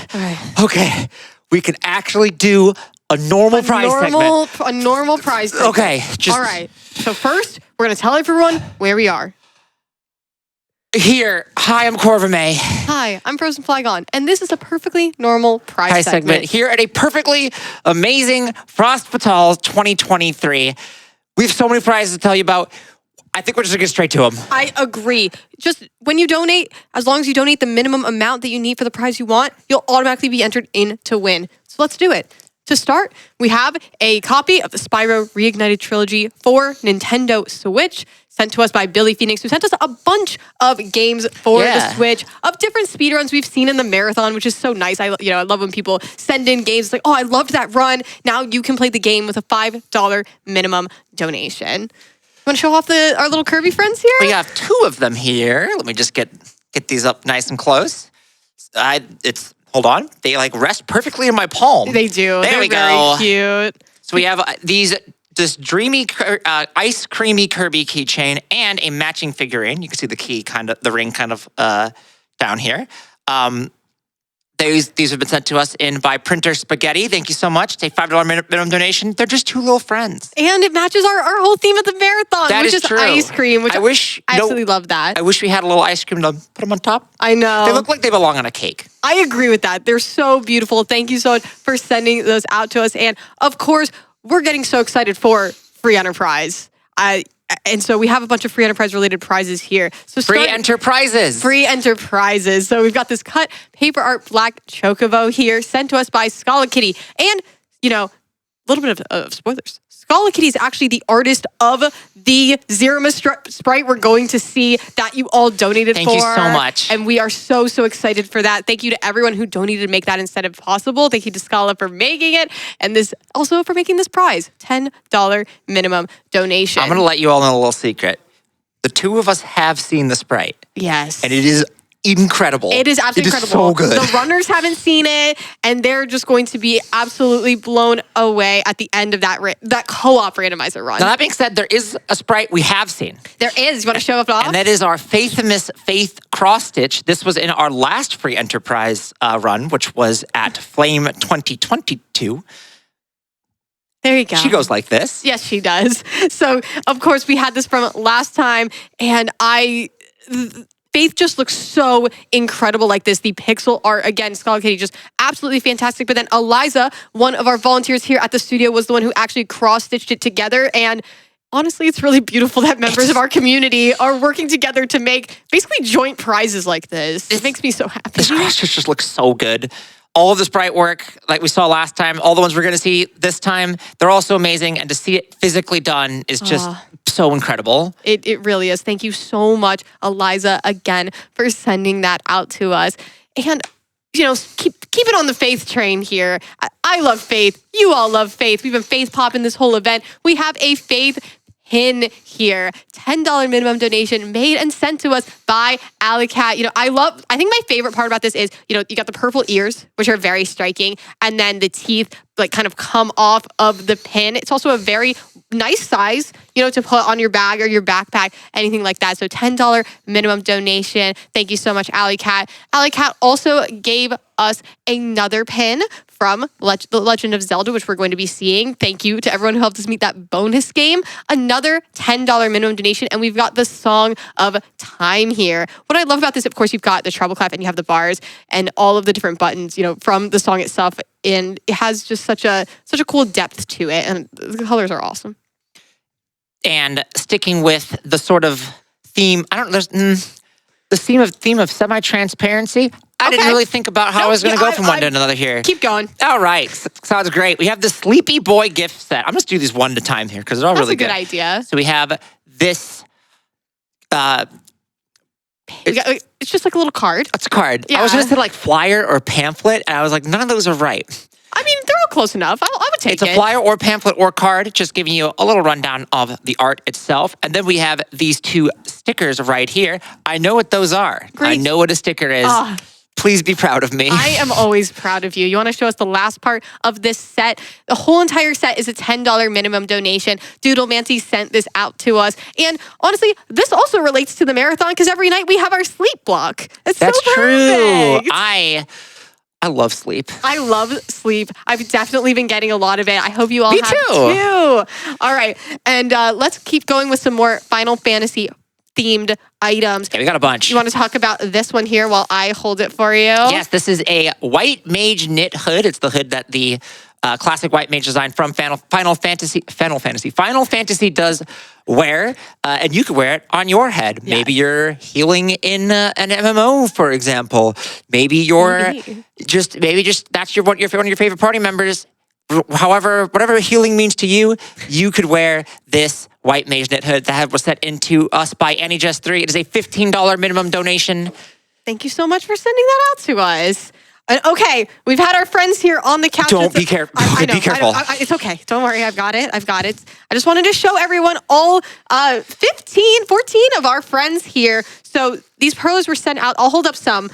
Okay. We can actually do a normal prize segment. A normal prize segment. Okay. All right. So first, we're going to tell everyone where we are. Here. Hi, I'm Corvame. Hi, I'm Frozen Flygon, and this is a perfectly normal prize segment. Here at a perfectly amazing Frost Fatal 2023. We have so many prizes to tell you about. I think we're just going to get straight to them. I agree. Just when you donate, as long as you donate the minimum amount that you need for the prize you want, you'll automatically be entered in to win. So let's do it. To start, we have a copy of the Spyro Reignited Trilogy for Nintendo Switch, sent to us by Billy Phoenix, who sent us a bunch of games for the Switch, of different speedruns we've seen in the marathon, which is so nice. I love when people send in games like, oh, I loved that run. Now you can play the game with a $5 minimum donation. Want to show off our little Kirby friends here? We have 2 of them here. Let me just get these up nice and close. Hold on. They rest perfectly in my palm. They do. There They're we go. Very cute. So we have this dreamy ice creamy Kirby keychain and a matching figurine. You can see the ring down here. These have been sent to us in by Printer Spaghetti. Thank you so much. It's a $5 minimum donation. They're just 2 little friends. And it matches our whole theme of the marathon, which is true. Ice cream, which I absolutely love that. I wish we had a little ice cream to put them on top. I know. They look like they belong on a cake. I agree with that. They're so beautiful. Thank you so much for sending those out to us. And of course, we're getting so excited for Free Enterprise. And so we have a bunch of Free Enterprise related prizes here. So Free Enterprises. So we've got this cut paper art black chocobo here sent to us by Scala Kitty. And, a little bit of spoilers. Scala Kitty is actually the artist of the Zerima sprite we're going to see that you all donated for. Thank you so much. And we are so excited for that. Thank you to everyone who donated to make that incentive possible. Thank you to Scala for making it. And also for making this prize. $10 minimum donation. I'm going to let you all know a little secret. The 2 of us have seen the sprite. Yes. And it is incredible. It is absolutely incredible. So good. The runners haven't seen it, and they're just going to be absolutely blown away at the end of that co-op randomizer run. Now, that being said, there is a sprite we have seen. There is. You want to show it off? And that is our Faith cross stitch. This was in our last Free Enterprise run, which was at Flame 2022. There you go. She goes like this. Yes, she does. So, of course, we had this from last time, and Faith just looks so incredible like this. The pixel art, again, Scala Kitty, just absolutely fantastic. But then Eliza, one of our volunteers here at the studio, was the one who actually cross-stitched it together. And honestly, it's really beautiful that members of our community are working together to make basically joint prizes like this. It makes me so happy. This cross-stitch just looks so good. All of the sprite work, like we saw last time, all the ones we're going to see this time, they're all so amazing. And to see it physically done is just so incredible. It really is. Thank you so much, Eliza, again, for sending that out to us. And, keep it on the Faith train here. I love Faith. You all love Faith. We've been Faith popping this whole event. We have a Faith pin here. $10 minimum donation made and sent to us by AliceAt. You know, I think my favorite part about this is, you know, you got the purple ears, which are very striking, and then the teeth like kind of come off of the pin. It's also a very nice size, you know, to put on your bag or your backpack, anything like that. So $10 minimum donation. Thank you so much, AliceAt. AliceAt also gave us another pin from The Legend of Zelda, which we're going to be seeing. Thank you to everyone who helped us meet that bonus game. Another $10 minimum donation, and we've got the Song of Time here. What I love about this, of course, you've got the treble clef and you have the bars and all of the different buttons, you know, from the song itself, and it has just such a cool depth to it, and the colors are awesome. And sticking with the sort of theme, the theme of semi-transparency. I didn't really think about how I was going to go from one to another here. Keep going. All right. Sounds great. We have the Sleepy Boy gift set. I'm just do these one at a time here because they're all really good. That's a good idea. So we have this. It's just like a little card. It's a card. Yeah. I was going to say like flyer or pamphlet, and I was like, none of those are right. I mean, they're all close enough. I would take it. It's a flyer or pamphlet or card, just giving you a little rundown of the art itself. And then we have these two stickers right here. I know what those are. Great. I know what a sticker is. Please be proud of me. I am always proud of you. You want to show us the last part of this set? The whole entire set is a $10 minimum donation. Doodlemancy sent this out to us. And honestly, this also relates to the marathon because every night we have our sleep block. That's so true. perfect. I love sleep. I love sleep. I've definitely been getting a lot of it. I hope you all Me have too. All right. And let's keep going with some more Final Fantasy themed items. Yeah, we got a bunch. You want to talk about this one here while I hold it for you? Yes, this is a white mage knit hood. It's the hood that the classic white mage design from Final Fantasy does wear, and you could wear it on your head. Yes. Maybe you're healing in an MMO, for example. Maybe you're just that's one of your favorite party members. However, whatever healing means to you, you could wear this white mage knit hood that was set into us by AnyJust3. It is a $15 minimum donation. Thank you so much for sending that out to us. Okay, we've had our friends here on the couch. Don't be careful. Be careful. It's okay. Don't worry. I've got it. I just wanted to show everyone all 14 of our friends here. So these perlers were sent out. I'll hold up some.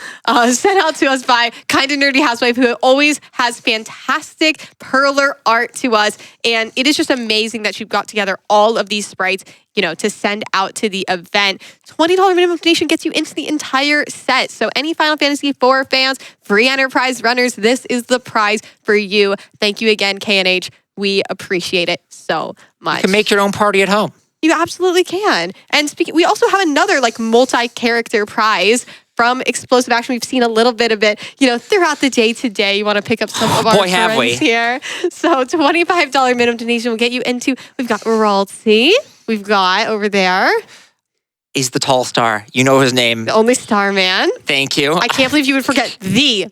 Sent out to us by Kind of Nerdy Housewife, who always has fantastic perler art to us. And it is just amazing that she got together all of these sprites, you know, to send out to the event. $20 minimum donation gets you into the entire set. So any Final Fantasy IV fans, free Enterprise runners, this is the prize for you. Thank you again, KNH. We appreciate it so much. You can make your own party at home. You absolutely can. And we also have another like multi-character prize from Explosive Action. We've seen a little bit of it, you know, throughout the day today. You want to pick up some of our friends here. So $25 minimum donation will get you into, we've got Raltsy. We've got over there. He's the tall star. You know his name. The only Starman. Thank you. I can't believe you would forget the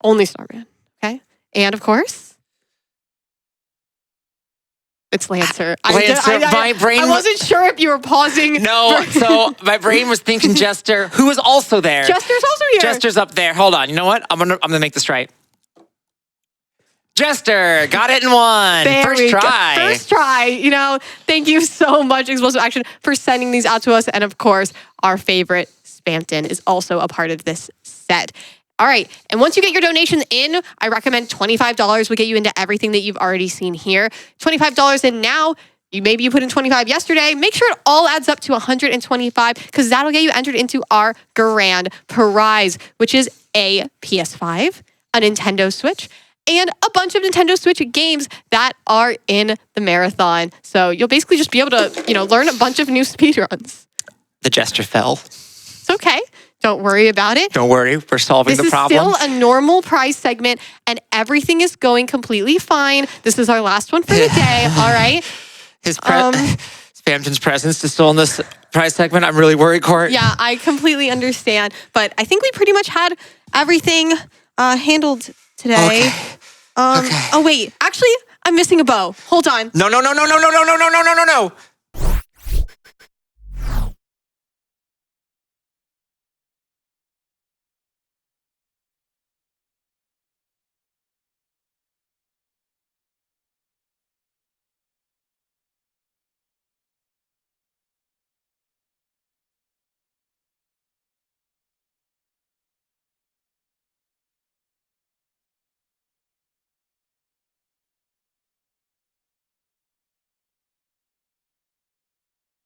only Starman. Okay. And of course, it's Lancer. My brain. I wasn't sure if you were pausing. No, so my brain was thinking Jester, who is also there. Jester's also here. Jester's up there. Hold on. You know what? I'm gonna make this right. Jester, got it in one. First try. First try. You know, thank you so much, Explosive Action, for sending these out to us. And of course, our favorite Spamton is also a part of this set. All right, and once you get your donations in, I recommend $25 will get you into everything that you've already seen here. $25 in now, maybe you put in 25 yesterday. Make sure it all adds up to 125 because that'll get you entered into our grand prize, which is a PS5, a Nintendo Switch, and a bunch of Nintendo Switch games that are in the marathon. So you'll basically just be able to, you know, learn a bunch of new speedruns. The Jester fell. It's okay. Don't worry about it. Don't worry. We're solving the problem. This is still a normal prize segment, and everything is going completely fine. This is our last one for the day, all right? Spamton's presence is still in this prize segment. I'm really worried, Court. Yeah, I completely understand. But I think we pretty much had everything handled today. Okay. Oh, wait. Actually, I'm missing a bow. Hold on. No.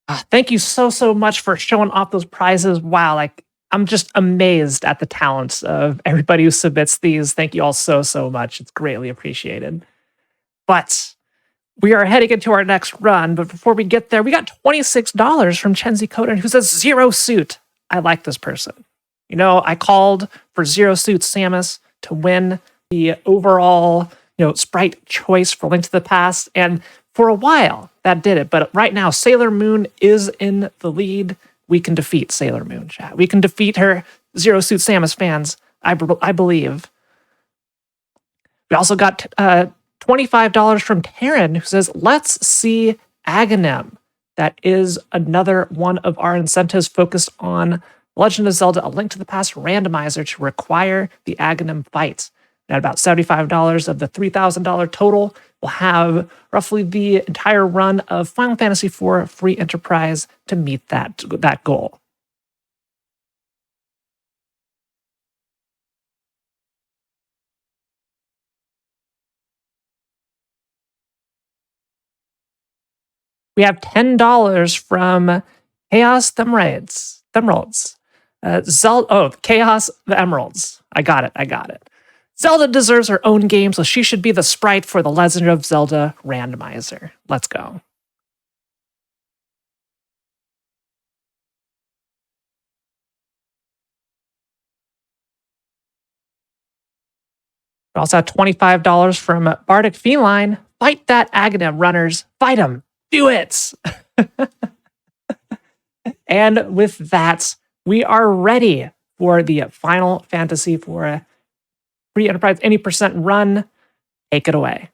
Thank you so much for showing off those prizes. Wow, like I'm just amazed at the talents of everybody who submits these. Thank you all so much. It's greatly appreciated. But we are heading into our next run. But before we get there, we got $26 from Chenzi Koden, who says Zero Suit. I like this person. You know, I called for Zero Suit Samus to win the overall, sprite choice for Link to the Past. And for a while, that did it. But right now, Sailor Moon is in the lead. We can defeat Sailor Moon, chat. We can defeat her. Zero Suit Samus fans, I believe. We also got $25 from Taryn, who says, let's see Aghanim. That is another one of our incentives focused on Legend of Zelda A Link to the Past randomizer to require the Aghanim fight. At about $75 of the $3,000 total, we'll have roughly the entire run of Final Fantasy IV Free Enterprise to meet that goal. We have $10 from Chaos Emeralds. Chaos the Emeralds. I got it. Zelda deserves her own game, so she should be the sprite for the Legend of Zelda randomizer. Let's go. We also have $25 from Bardic Feline. Fight that Aghanim, runners. Fight him. Do it. And with that, we are ready for the Final Fantasy for Free Enterprise Any% run. Take it away.